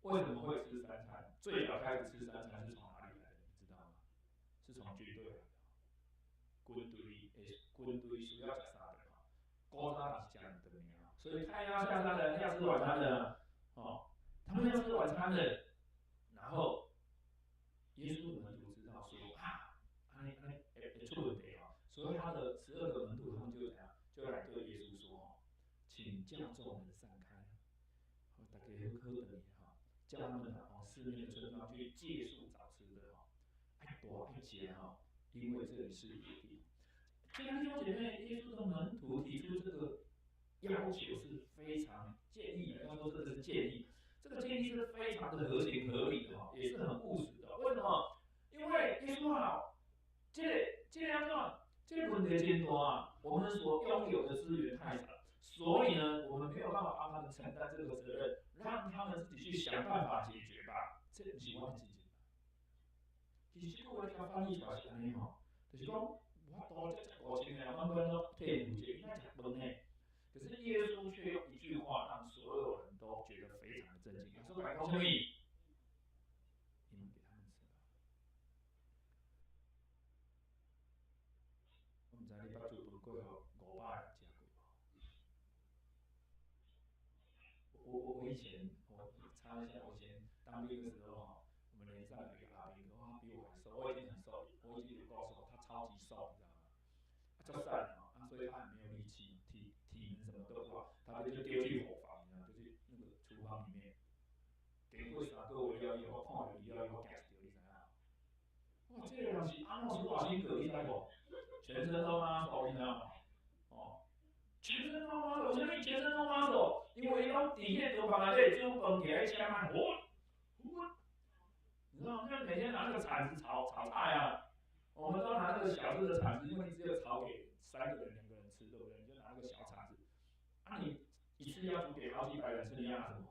为什么会吃3餐？最早开始吃3餐是从哪里来的？你知道吗？是从军队来的。军队需要吃3顿古早是吃2顿所以太阳下山的人要吃晚餐的他们要吃晚餐的。耶稣的门徒知道说啊，会出问题哦，所以他的12个门徒他们就怎样，就来对耶稣说哦，请叫众人散开，好，大家好等你哈，叫他们往四面的村庄去借宿找吃的哈，爱多爱钱哈，因为这里是野地。所以弟兄姐妹，耶稣的门徒提出这个要求是非常建议的，要说这个是建议，这个建议是非常的合情合理的哈，也是很务实的。为什么？因为耶稣好，这个问题真多啊，我们所拥有的资源太少，所以呢，我们没有办法帮他们承担这个责任，让他们自己去想办法解决吧。这不是我的事情。其实这个我甲翻译出来是安尼吼，就是讲我多这5000个万本都退伍节，应该吃饭呢。可是耶稣却用一句话让所有人都觉得非常的震惊。他说：“来告诉你，你们给他们吃吧。”我唔知你捌做饭过后500人吃过无？我以前我查一下，我以前当兵的时候哈，我们连上有一个阿兵哥，他比我还瘦，我已经很瘦，我已经有够瘦，他超级瘦，你知道吗？就散了啊，所以他很没有力气，体能什么都不好，他就丢去伙房，你知道，就去那个厨房里面，经过3个月了以后，看到伊了以后，惊死掉，你知影？哇，这个人是安怎出偌辛苦，你知无？全身都麻手，你知道吗？哦，全身都麻手，为什么全身都麻手？因为伊拢伫迄厨房内底煮饭起来吃嘛，你知道吗？每天拿那个铲子炒菜啊。我们都拿那个小只的铲子，因为你只有炒给3个人、2个人吃，对不对？你就拿那个小铲子。啊，你一次要煮给好几百人吃，你要拿什么？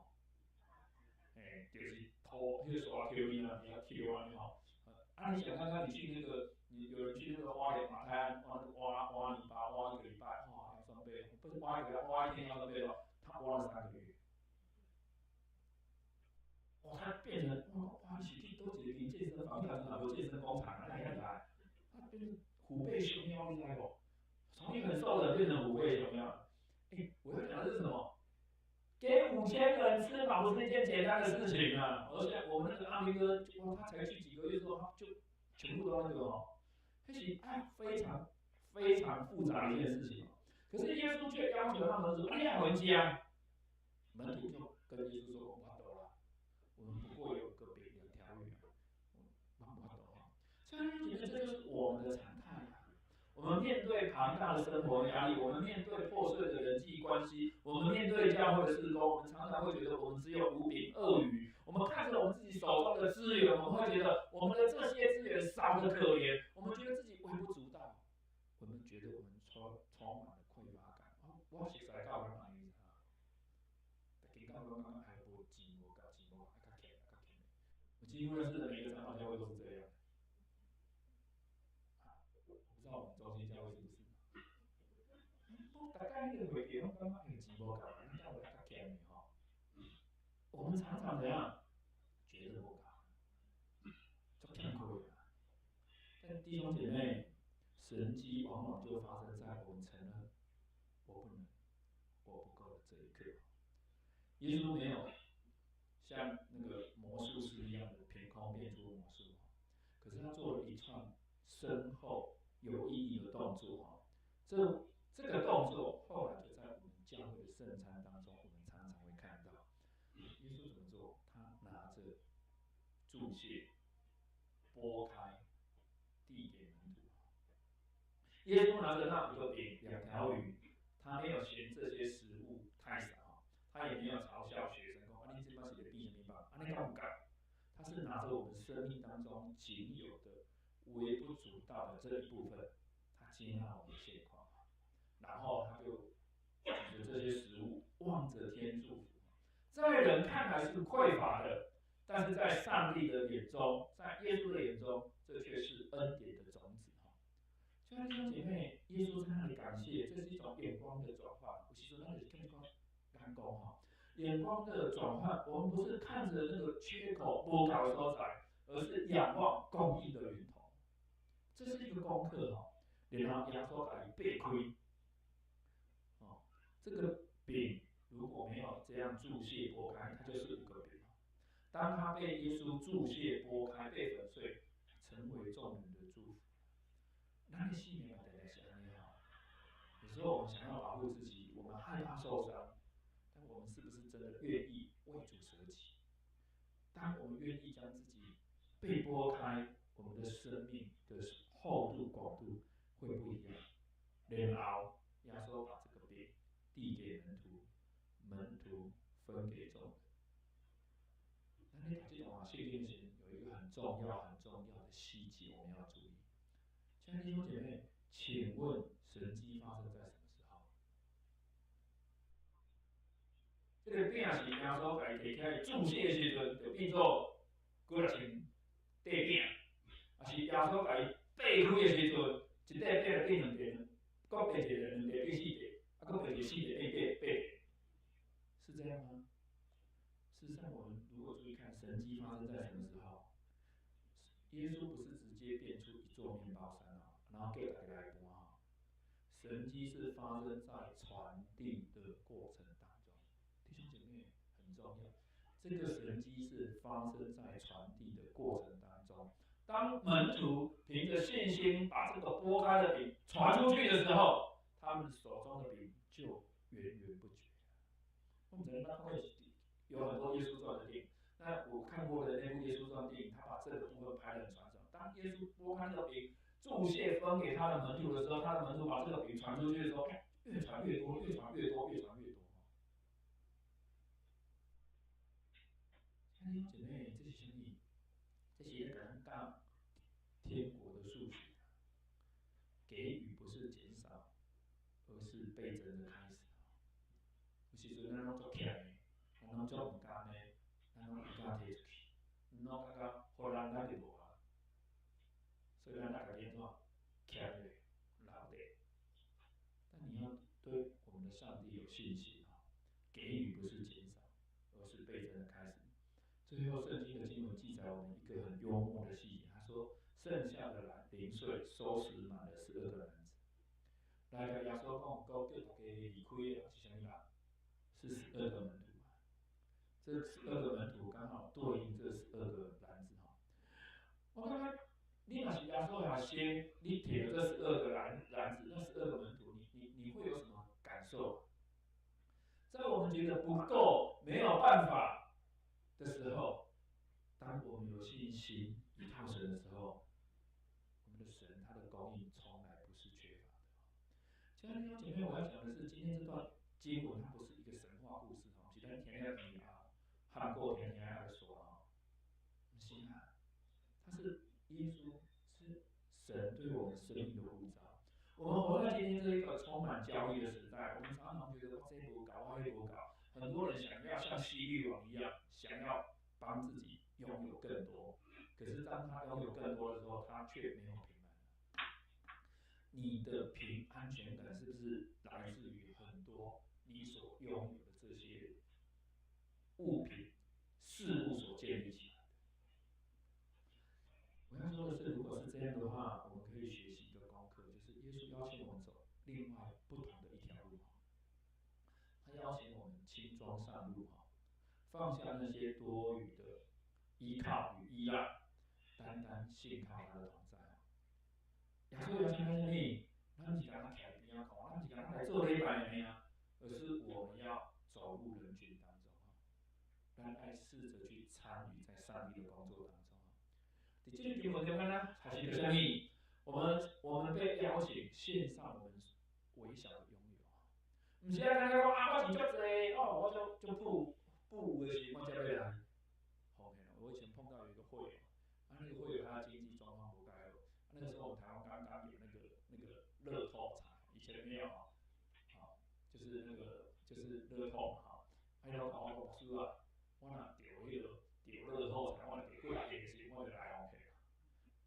就是偷，就是刷 QV 啊，你要 Q 啊，你好。啊，你想看看你去那个，有人去那个花莲马太安挖泥巴，挖1个礼拜，哇，要3倍，不是挖一天要3倍哦，他挖了3个月。哇，他变成哇，起去都一个健身房，你看有健身工厂，那厉害。他变成虎背熊腰，你知道不？从一个很瘦的人变成虎背熊腰。我要讲的是什么？给5000个人吃饱不是一件简单的事情啊！而且我们那个阿明哥，哇，他才去几个月之后，他就全部都那个哦，那是非常非常复杂的一件事情。可是耶稣却要求他们说：“你要回家。”门徒就跟耶稣说：“我懂了，我们不过有个饼2条鱼啊，我懂了。”所以你觉得这就是我们的常态啊。我们面对庞大的生活压力，我们面对破碎的人际关系，我们面对教会的事工，我们常常会觉得我们只有5饼2鱼。我们看着我们自己手中的资源，我们会觉得我们的这些资源少得可怜，我们觉得自己微不足道，我们觉得我们充满了匮乏感。我实在教人安尼啊，大家讲讲讲，哎，无钱无够，爱较欠，较欠。我几乎认识的每个长老教会都是这样。不知道我们中心教会是不是？大概那个会给我感觉有钱无够，咱教会较欠的吼。我们常常怎样觉得无够，足欠亏的。但弟兄姐妹，神迹往往就发生在我们承认我不能、我不够的这一刻。耶稣没有像那个魔术师一样的凭空变出魔术，可是他做了一串深厚有意义的动作哈。这个动作后来就在我们教会的圣餐当中，我们常常会看到。耶稣怎么做？他拿着注谢，拨开，递给门徒。耶稣拿着那5个饼2条鱼，他没有嫌这些食物太少，他也没有嘲笑学生说：“啊，你这把是在比什么吧？啊，你敢不敢？”他是拿着我们生命当中仅有的微不足道的这一部分，他接纳我们的现况，然后他就举着这些食物望着天祝福。在人看来是匮乏的，但是在上帝的眼中，在耶稣的眼中，这却是恩典的种子哈。所以弟兄姐妹，耶稣在那里感谢，这是一种眼光的转换。有时候那里是眼光哈，眼光的转换，我们不是看着那个缺口不够的所在，而是仰望供应的源头。这是一个功课哈。然后耶稣给背开，哦，这个饼如果没有这样注谢拨开，它就是5个饼。当他被耶稣注谢剥开，被粉碎，成为众人的祝福。咱的信念嘛，定定是安尼吼。有时候我们想要保护自己，我们害怕受伤，但我们是不是真的愿意为主舍己？当我们愿意将自己被剥开，我们的生命的厚度、广度会不一样。然后，耶稣把这个饼递给门徒，门徒分给众人。那你这种信念型有一个很重要的细节，我们要注意。亲爱的弟兄姐妹，请问神迹发生在什么时候？这个饼是耶稣家己摕起来注谢的时阵，就变做几啊千块饼，啊是耶稣家己掰开的时阵，一块饼变两块，搁掰一个两块变四块，啊搁掰一个四块变八块，是这样吗？事实上，我们如果注意看神迹发生在什么时候，耶稣不是直接变出一座面包山哦，然后叫大家来搬哦。神迹是发生在传递的过程当中，弟兄姐妹很重要。这个神迹是发生在传递的过程当中。当门徒凭着信心把这个剥开的饼传出去的时候，他们手中的饼就源源不绝。我们只能看过有很多耶稣传的电影，那我看过的那部耶稣传电影，他把这个部分拍得很传神。当耶稣剥开那个饼，注谢分给他的门徒的时候，他的门徒把这个饼传出去的时候，越传越多，越传越多，越传越多。弟兄姐妹，这是什么？这是咧讲讲天国的数学，给予不是减少，而是倍增的开始。有时阵咱拢做欠的，咱拢做唔甘的，咱拢唔敢摕出去，拢感觉互人咱就无啊。所以咱大家点怎？欠的留的。但你要对我们的上帝有信心啊！给予不是减少，而是倍增的开始。最后，圣经的经文记载我们一个很幽默的细节，他说：剩下的零碎收拾满了12个篮子。来个耶稣讲，叫大家离开的是什么人？是12个门徒嘛？这12个门徒刚好对应这12个篮子哈。我感觉你若是耶稣下先，你摕了这12个篮子，那12个门徒，你会有什么感受？在我们觉得不够、没有办法的时候，当我们有信心依靠神的时候，我们的神他的供应从来不是缺乏的。亲爱的弟兄姐妹，我要讲的是，今天这段经文它不是一个神话故事哈，是咱听了听啊，喊过听听来说啊，不是啊，它是耶稣是神对我们生命的呼召。我们活在今天这一个充满交易的时代，我们常常觉得我这不搞，我那不搞。很多人想要像希律王一样，想要帮自己拥有更多，可是当他拥有更多的时候，他却没有平安。你的安全感是不是来自于很多你所拥有的这些物品、事物所建立起来的？我要说的是，如果是这样的话，我们可以学习一个功课，就是耶稣邀请我们走另外不同的一条路。他邀请我们轻装上路放下那些多余的依靠与依赖，单单信靠他的同在。耶稣邀请咱什么？咱不是讲他徛在边仔看，咱不是讲他来做礼拜的呀，而是我们要走入人群当中咱爱试着去参与在上帝的工作当中在这个经文中呢，还是个什么？我们被邀请献上我们微小的拥有，不是啊，讲啊，我钱足济哦，我就不的是我才要来。OK， 我以前碰到有一个会友，那个会友他的经济状况不太好，那个时候我们台湾刚刚有那个乐透彩，以前没有就是乐透嘛还有讲我老师啊，我若中乐透彩，我中过来的时候我就来 OK 了。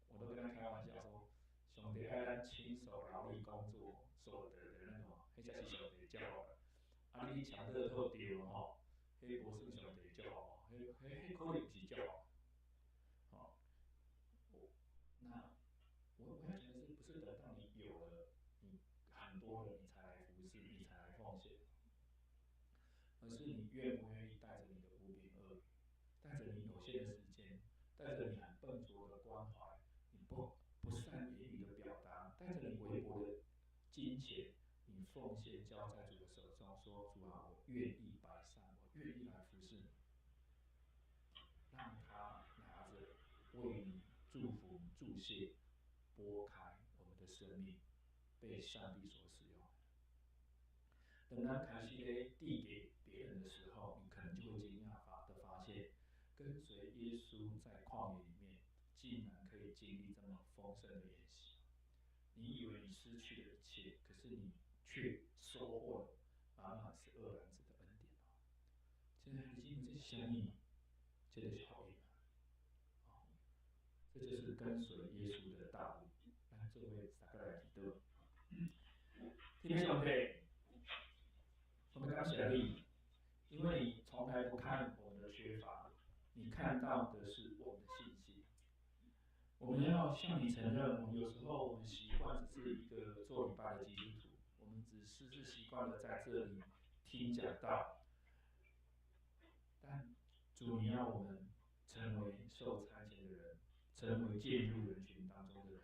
我都跟他开玩笑说，上帝爱咱亲手劳力工作所得的那种，那才是上帝叫的。啊，你抢乐透对了吼，迄无算上帝叫好，迄可能是叫好。那我要讲的是，不是等到你有了，你很多了，你才来服侍，你才来奉献，而是你愿不愿意带着你的无凭恶语，带着你有屑，拨开我们的生命，被上帝所使用。等咱开始咧递给别人的时候，你可能就会惊讶的发现，跟随耶稣在旷野里面，竟然可以经历这么丰盛的筵席。你以为你失去了一切，可是你却收获了满满12篮子的恩典哦。现在已经有这些你，这就是福音啊！这就是跟随耶稣的道路。咱做伙大家来祈祷。天父上帝，我们感谢你，因为你从来不看我们的缺乏，你看到的是我们的信心。我们要向你承认，有时候我们习惯只是一个做礼拜的基督徒，我们只是习惯了在这里听讲道，但主，你要我们成为受差遣的人，成为进入人群当中的人。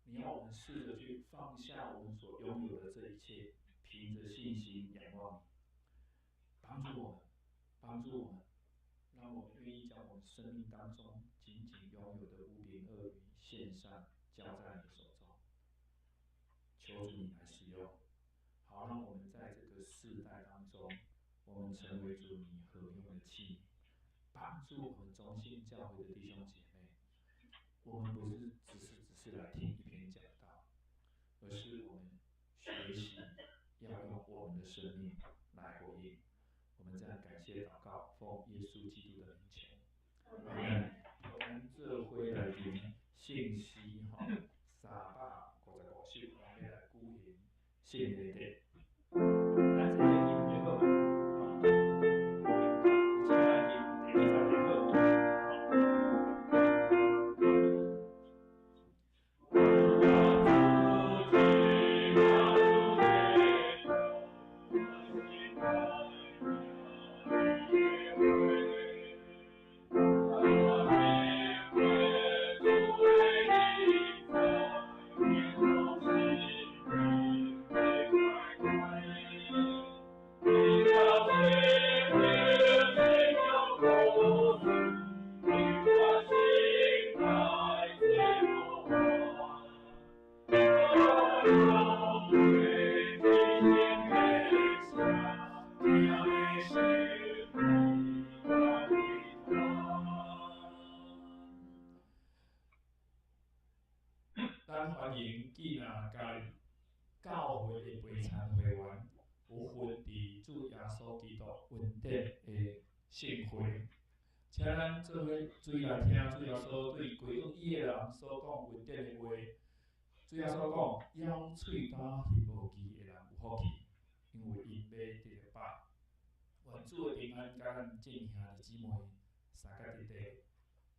你要我们试着去放下我们所拥有的这一切，凭着信心仰望你，帮助我们，帮助我们。让我们愿意将我们生命当中仅仅拥有的5饼2鱼献上，交在你手中。求主你来使用，好让我们在这个世代当中，我们成为主你合用的器皿，帮助我们中心教会的弟兄姐妹。我们不是只是来听一篇讲道，而是我们学习要用我们的生命来回应。我们这样感谢祷告，奉耶稣基督的名求。阿门。咱做伙来听信息355首，咱要来举行圣礼的。咱这个音乐好，有请咱音第20个好。咱欢迎记那甲教会的陪参会员有份伫主耶稣基督恩典的圣会，请咱做伙注意来听主耶稣对归向伊的人所讲恩典的话。主耶稣讲：咬喙甲翕无记的人有福气，因为因要得着饱。愿主的平安甲咱敬兄弟姊妹三甲伫地。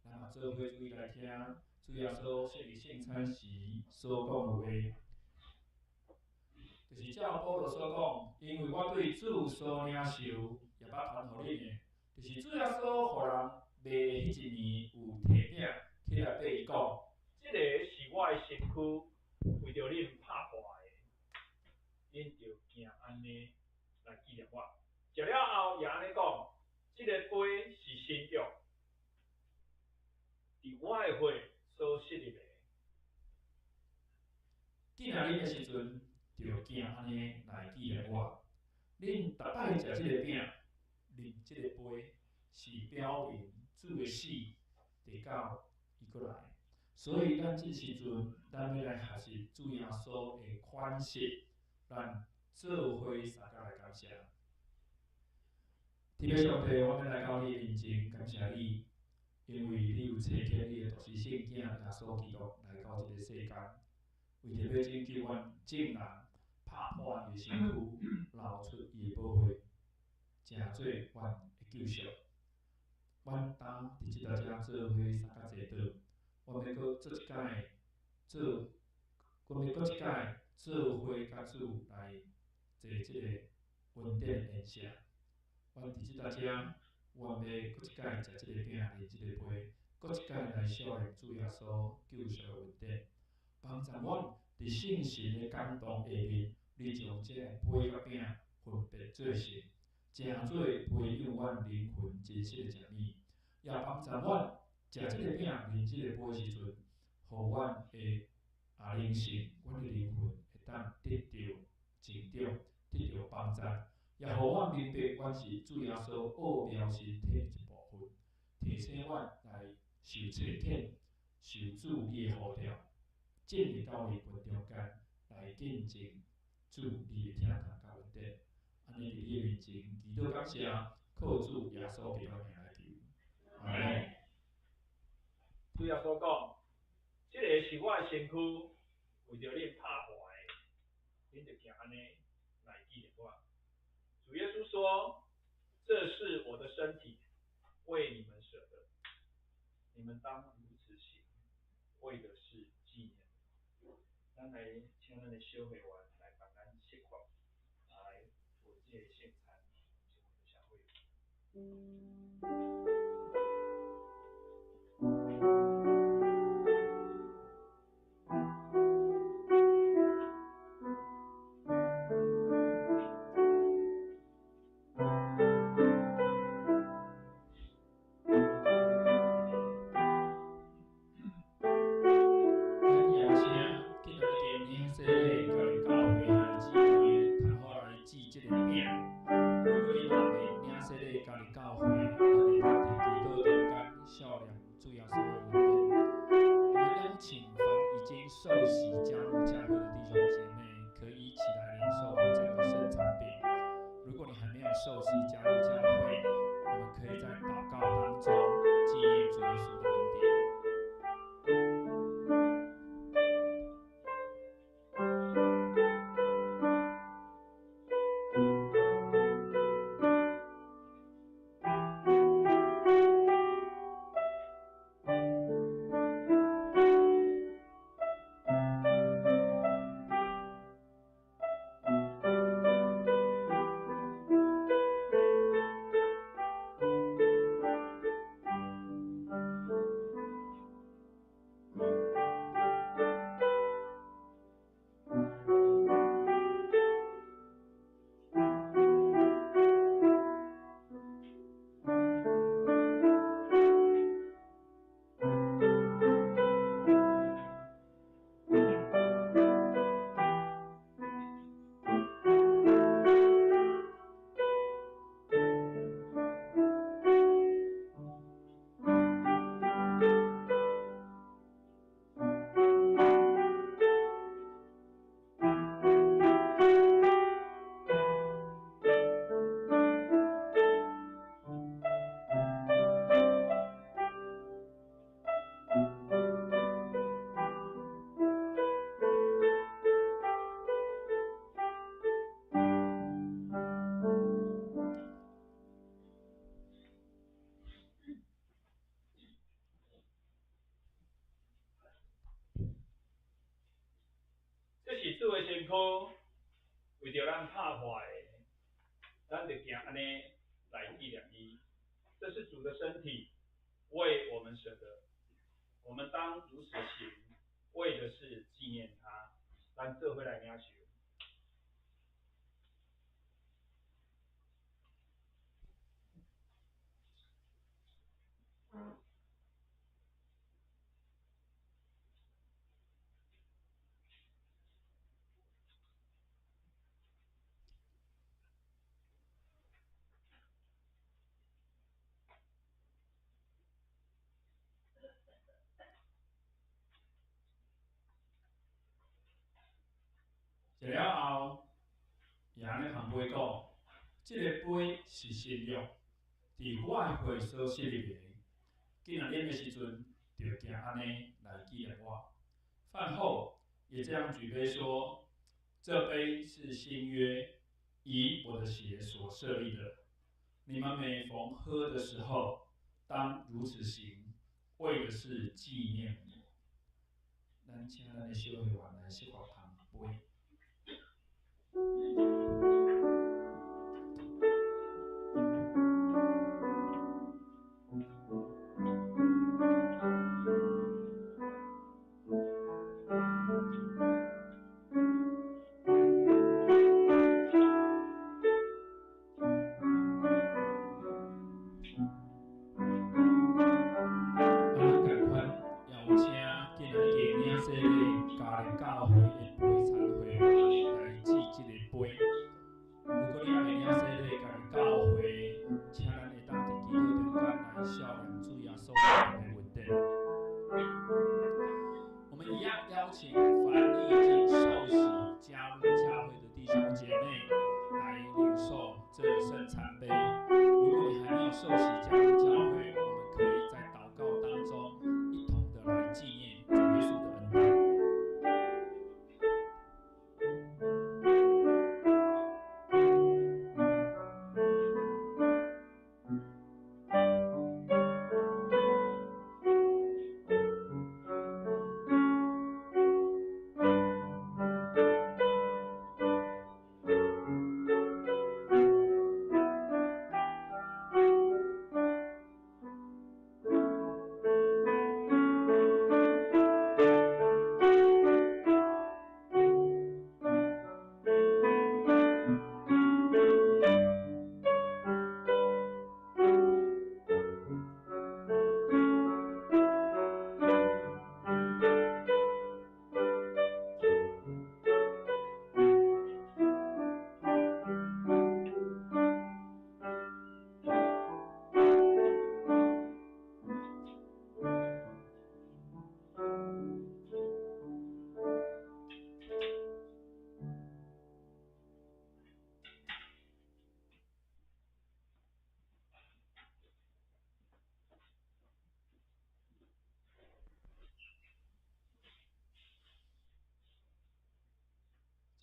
咱嘛做伙注意来听主耶稣设立圣餐时所讲的话，就是照保罗所讲，因为我对主所领受，也捌传互恁的，就是主耶稣互人卖迄一年有摕饼起来对伊讲，这个是我的身躯，为着恁拍破的，恁就行安尼来纪念我。食了后也安尼讲，这个杯是新约，伫我的血所设立的。既然恁的时阵，就行安尼来纪念我。恁逐摆食这个饼，啉这个杯，是表明主的死，直到伊过来。所以咱这时阵，咱要来学习主耶稣的款式，咱做伙三甲来感谢。天父上帝，我们来到你的面前，感谢你，因为你有差遣你的独生圣囝耶稣基督来到这个世间，为着要拯救阮众人，拍破伊的身躯，流出伊的宝血，成做阮的救赎。阮当伫即搭遮做伙三甲坐倒，阮要搁做一摆做，阮要搁一摆做伙甲主来坐即个恩典的宴席。阮伫即搭遮，阮要搁一摆食即个饼，啉即个杯，搁一摆来效念主耶稣救赎的恩典。帮助阮伫圣神的感动下面，你将即个杯甲饼分别做成，成做培养阮灵魂真实的食物，也帮助阮食即个饼、啉即个杯时阵，互阮的灵性，阮的灵魂会当得到成长，得到帮助，也互阮明白阮是主耶稣奥妙身体的一部分，提醒阮来受淬炼，受主你的呼召，进入到灵魂中间来见证主你的疼痛甲恩典。安尼伫你的面前祈祷感谢，靠主耶稣基督名来求。阿门。主耶稣讲，这个是我的身躯，为着恁拍坏的，恁就行安尼来纪念我。主耶稣说，这是我的身体，为你们舍的，你们当如此行，为的是纪念。咱来请咱的小会员来帮咱释放，来做这个圣餐，是我们的小会员。这是主的身躯，为着咱拍坏的，咱就行安尼来纪念伊。这是主的身体，为我们舍的，我们当如此行，为的是纪念他。咱做伙来领受。食了后，也安尼同杯讲，这个杯是新约，伫我的会所室里面。今日啉的时阵，就行安尼来纪念我。饭后也这样举杯说：这杯是新约，以我的血所设立的。你们每逢喝的时候，当如此行，为的是纪念我。咱请咱的小会员来释放同杯。今日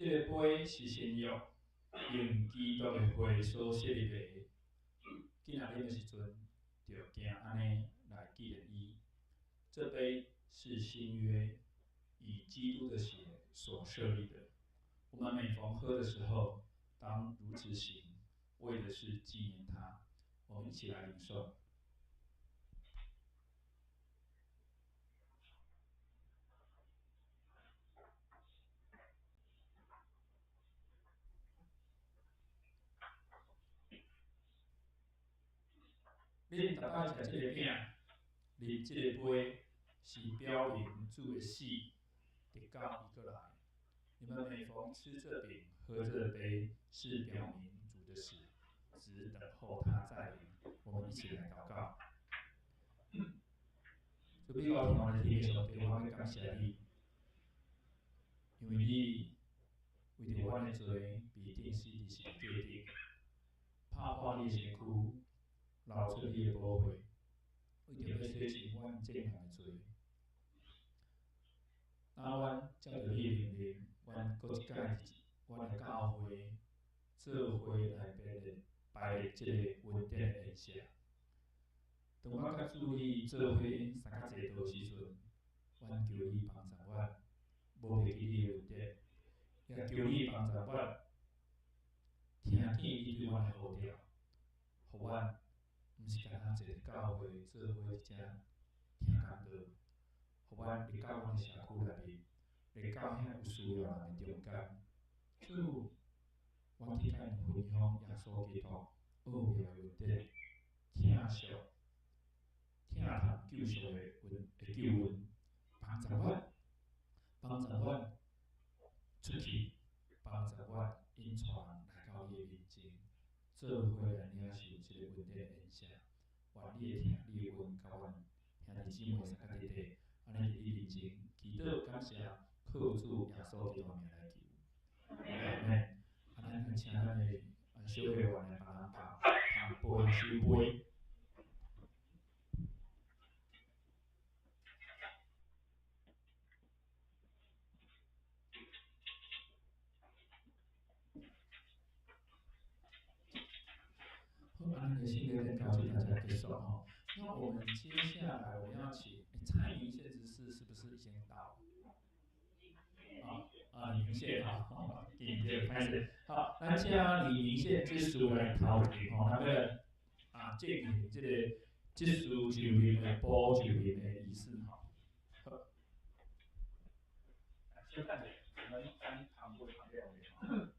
这个杯是新约用基督的血所设立的，今仔日的时阵，就行安尼来纪念伊。这杯是新约以基督的血所设立的。我们每逢喝的时候，当如此行，为的是纪念他。我们一起来领受。恁逐摆食即个饼，啉即个杯，是表明主的死，直到伊过来。你们每逢吃这饼、喝这杯，是表明主的死，只等候他再临。我们一起来祷告。主比我听我的天父上帝，我要感谢你，因为你为着阮的罪，被钉死伫十字架顶，拍破你的身躯，流出你的宝血，为着要洗净阮正行的罪。那阮照着你的命令，阮搁一摆阮的教会做伙来排列即个恩典的宴席。当我甲主你做伙三较济道时阵，阮求你帮助阮，无忘记你的恩典，也求你帮助阮，听见你对阮的呼召，互阮毋是干那坐伫教会做伙一只听讲道，互阮入到阮的社区内面，入到遐有需要人的中间。主，阮去甲因分享耶稣基督奥妙的恩典，听俗。听谈救赎的救恩，帮助阮，帮助阮出去，帮助阮引带人来到你的面前，做伙来领受这个恩典的恩赐。愿你的听，你的恩，甲阮兄弟姊妹三个弟弟，安尼伫你面前祈祷感谢，靠主耶稣基督名来求。阿门。咱请咱的小会员来帮人捧杯收杯。安尼新的祷告就大家结束哈。那我们接下来我们要请蔡明宪执事是不是已经到了？李明宪好，给你这个拍摄。好，咱请李明宪执事来头前吼，那个进行这个执事就任的补就任的仪式哈。好，先看着，我们先旁不旁边哈。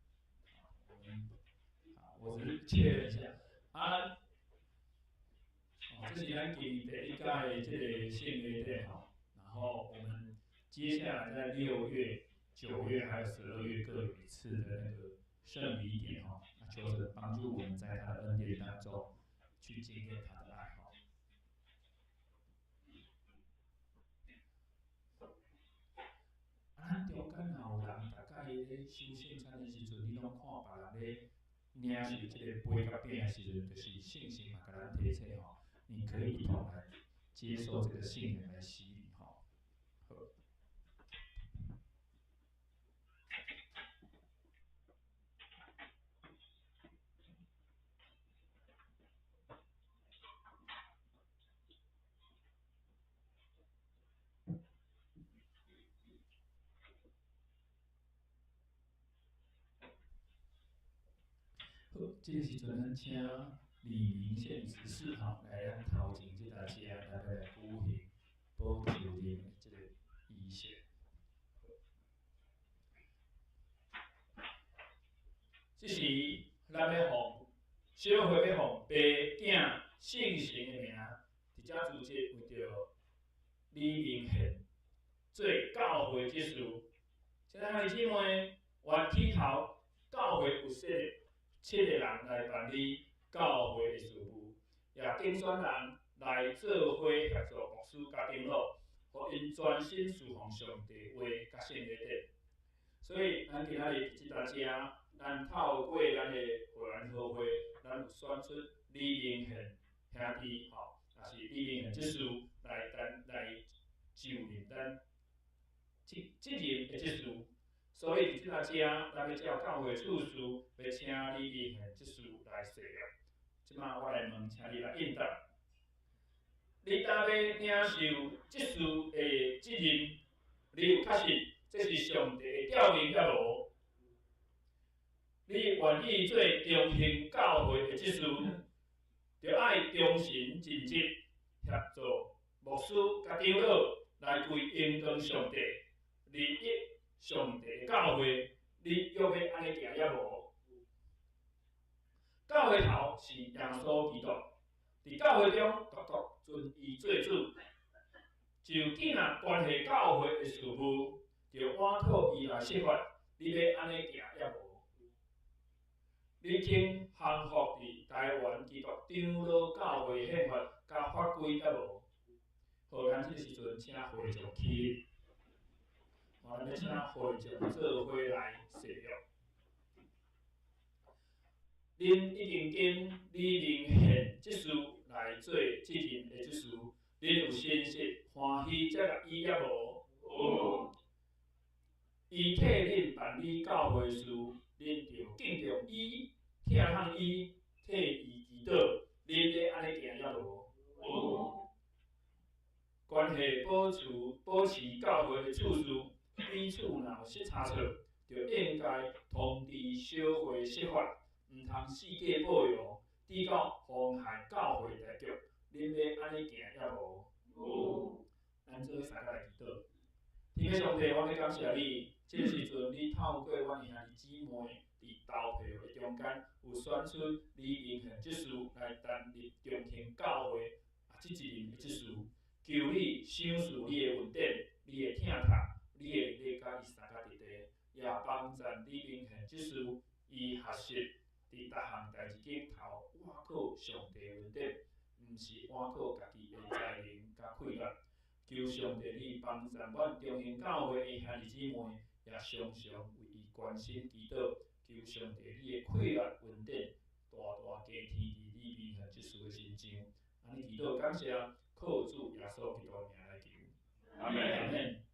我只是确认一下这是咱今年第一届的这个献约典哈，然后我们接下来在6月、9月还有12月各有一次的那个圣礼典哈，那求神帮助我们在他的恩典当中去经验他的爱哈。咱中间也有人大概咧修圣餐的时阵，你拢看别人咧领受这个杯甲饼的时阵，就是信心嘛，甲咱提醒吼。你可以一同来接受这个信仰来洗礼哈。好，这个时阵咱请李明宪执事哈来咱头前这台车来举行补救任的这个仪式。这是咱要奉小会要奉爸囝圣神的名，伫遮主席为着李明宪做教会执事，请兄弟姊妹原起头教会有7个人来办理教会的事务，也竞选人来做伙协助牧师甲长老，互因专心侍奉上帝话甲圣礼典。所以咱今仔日即搭车，咱透过咱的会员好会，咱有选出李明宪兄弟吼，也是李明宪执事来就任咱即任的执事。所以伫即仔遮，咱要照教会处事，要请你明贤执事来说了。即马我来问，请你来应答。你当要领受执事的责任，你有确信这是上帝的调用抑无？你愿意做中兴教会的执事，就爱忠心尽职，协助牧师甲长老来为应当上帝、利益上帝的教会，你约要安尼行抑无？教会头是耶稣基督，伫教会中独独尊伊做主。就既然关系教会的事务，就按靠伊来设法，你要安尼行抑无？你肯降服伫台湾基督长老教会宪法甲法规抑无？好，咱即时阵请会众起立，咱要请会众做伙来誓约。恁已经跟李明宪执事来做责任的执事，恁有信实欢喜接纳伊抑无？有。伊替恁办理教会事，恁就敬重伊，疼爱伊，替伊祈祷，恁要安尼行抑无？有。关系保持教会的处事，彼此若有失差错，就应该通知小会设法。毋通四界保养，直到妨害教会大局，恁要安尼行抑无？有。咱做三个来祈祷。天父上帝，我要感谢你，这个时阵你透过阮的兄弟姊妹伫投票的中间，有选出李明宪执事来担任中兴教会即一任的执事。求你赏赐你的恩典，你的疼痛，你的力量甲伊三个伫地，也帮赞李明宪执事伊学习。伫逐项代志顶头，倚靠上帝恩典，毋是倚靠家己的才能甲快乐。求上帝你帮助阮中兴教会的兄弟姊妹，也常常为伊关心祈祷。求上帝你的快乐恩典，大大加添伫你明宪执事的身上。安尼祈祷感谢，靠主耶稣基督的名来求。阿门。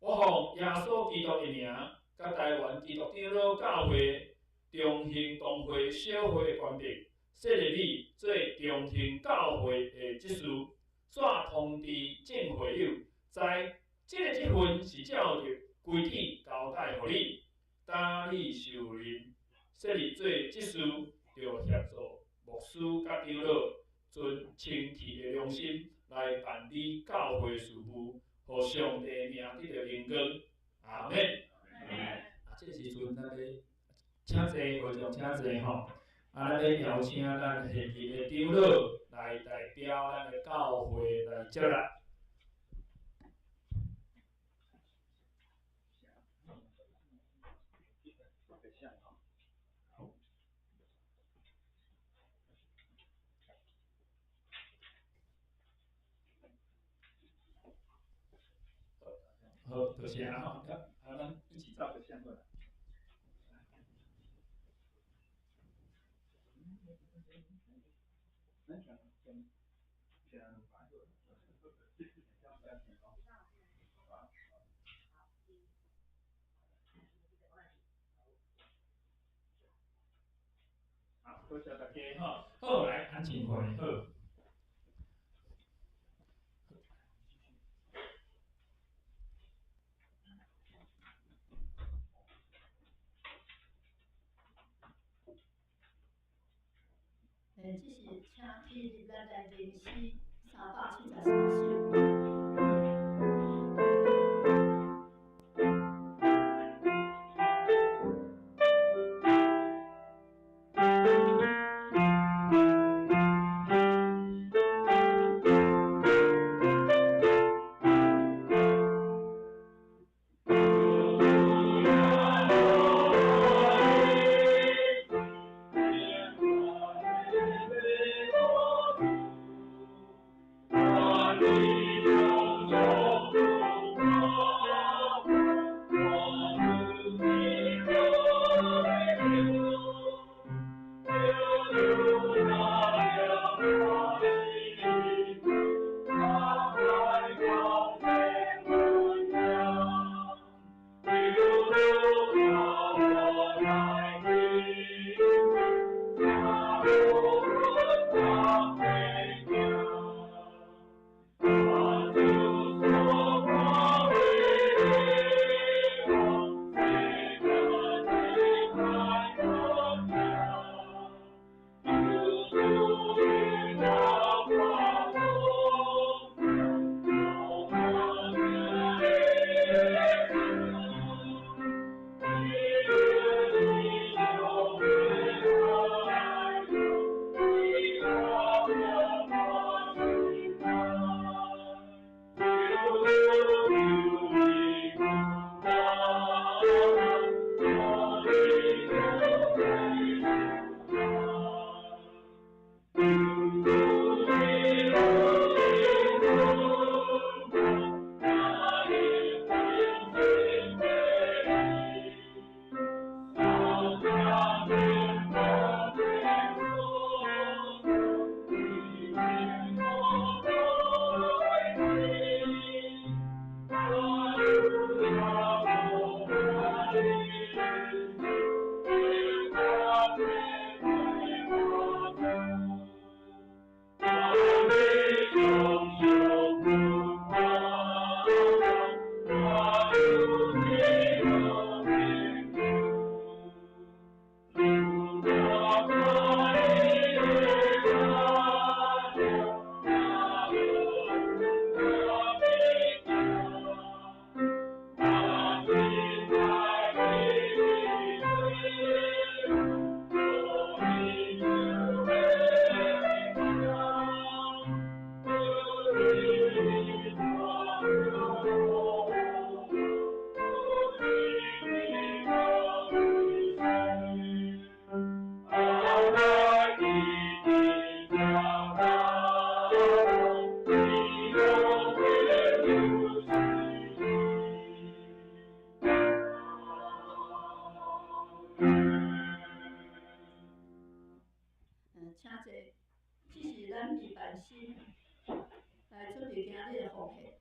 我奉耶稣基督的名，甲台湾基督长老教会。中兴同会小会的官兵，设立你做中兴教会的执事，煞通知正会友，在这个职份是照着规矩交代予你。当你受任设立做执事，就协助牧师甲长老，存清气的良心来办理教会事务，互上帝名得到荣光。阿门。这时阵咱要。请坐，会众请坐吼。咱要邀请咱现任的长老来代表咱的教会来接纳。好，多谢啊！咱一起照个相过来。好，多谢大家哈。好，来安静会好。这是请起入咱来临时373首。Amen. 请坐，这是咱美办心来准备今日的奉献。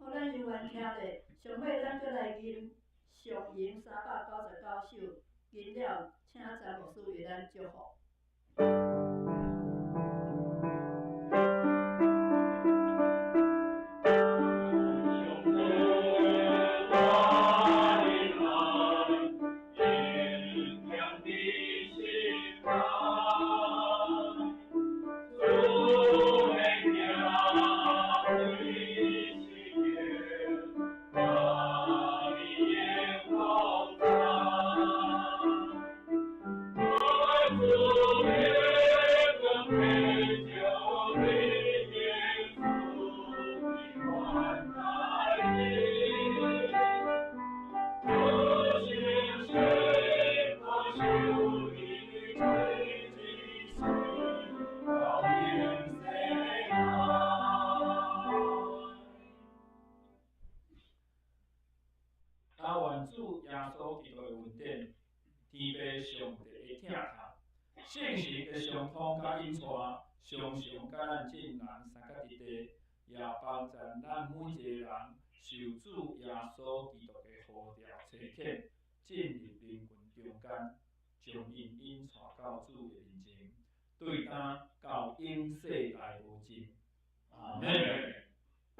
好，咱永远听咧，上尾咱再来吟上吟399首，吟了，请詹牧师为咱祝福。主耶稣基督的恩典，天父上帝的疼痛，圣神的相通甲引带，常常甲咱众人三甲一地，也帮助咱每一个人受主耶稣基督的呼召差遣，进入灵魂中间，将因引带到主的面前，对他到永世代无尽。阿门。好，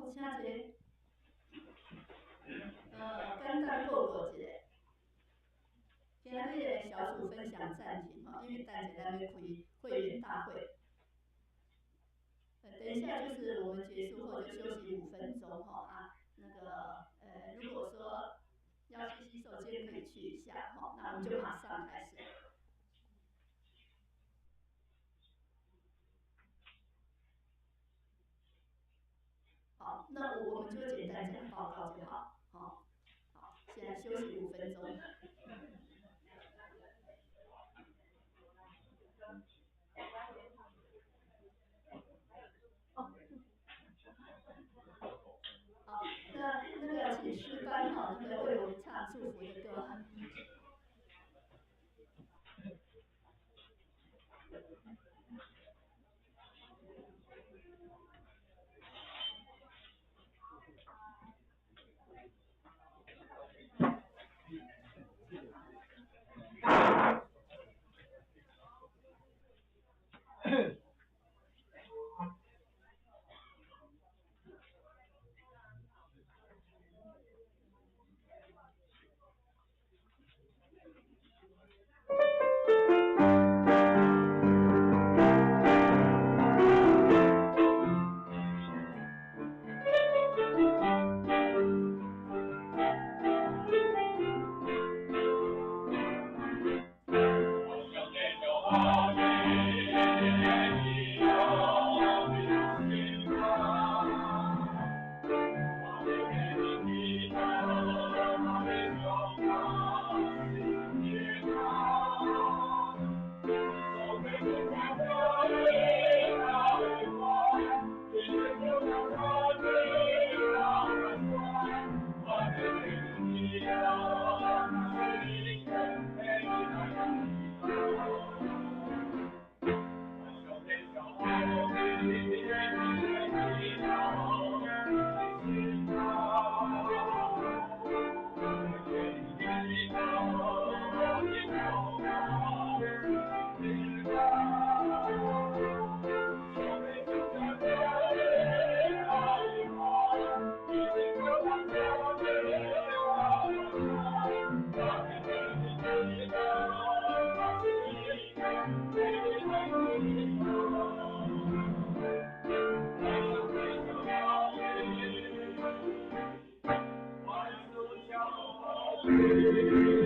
请坐。简单报告一下，今日的小组分享暂停哈，因为等下咱要开会员大会。等一下就是我们结束后就休息5分钟哈啊，如果说要去洗手间可以去一下哈，那我们就马上开始。好，那我们就简单讲报告就好。好，现在休息5分钟。好，请示范 Amen.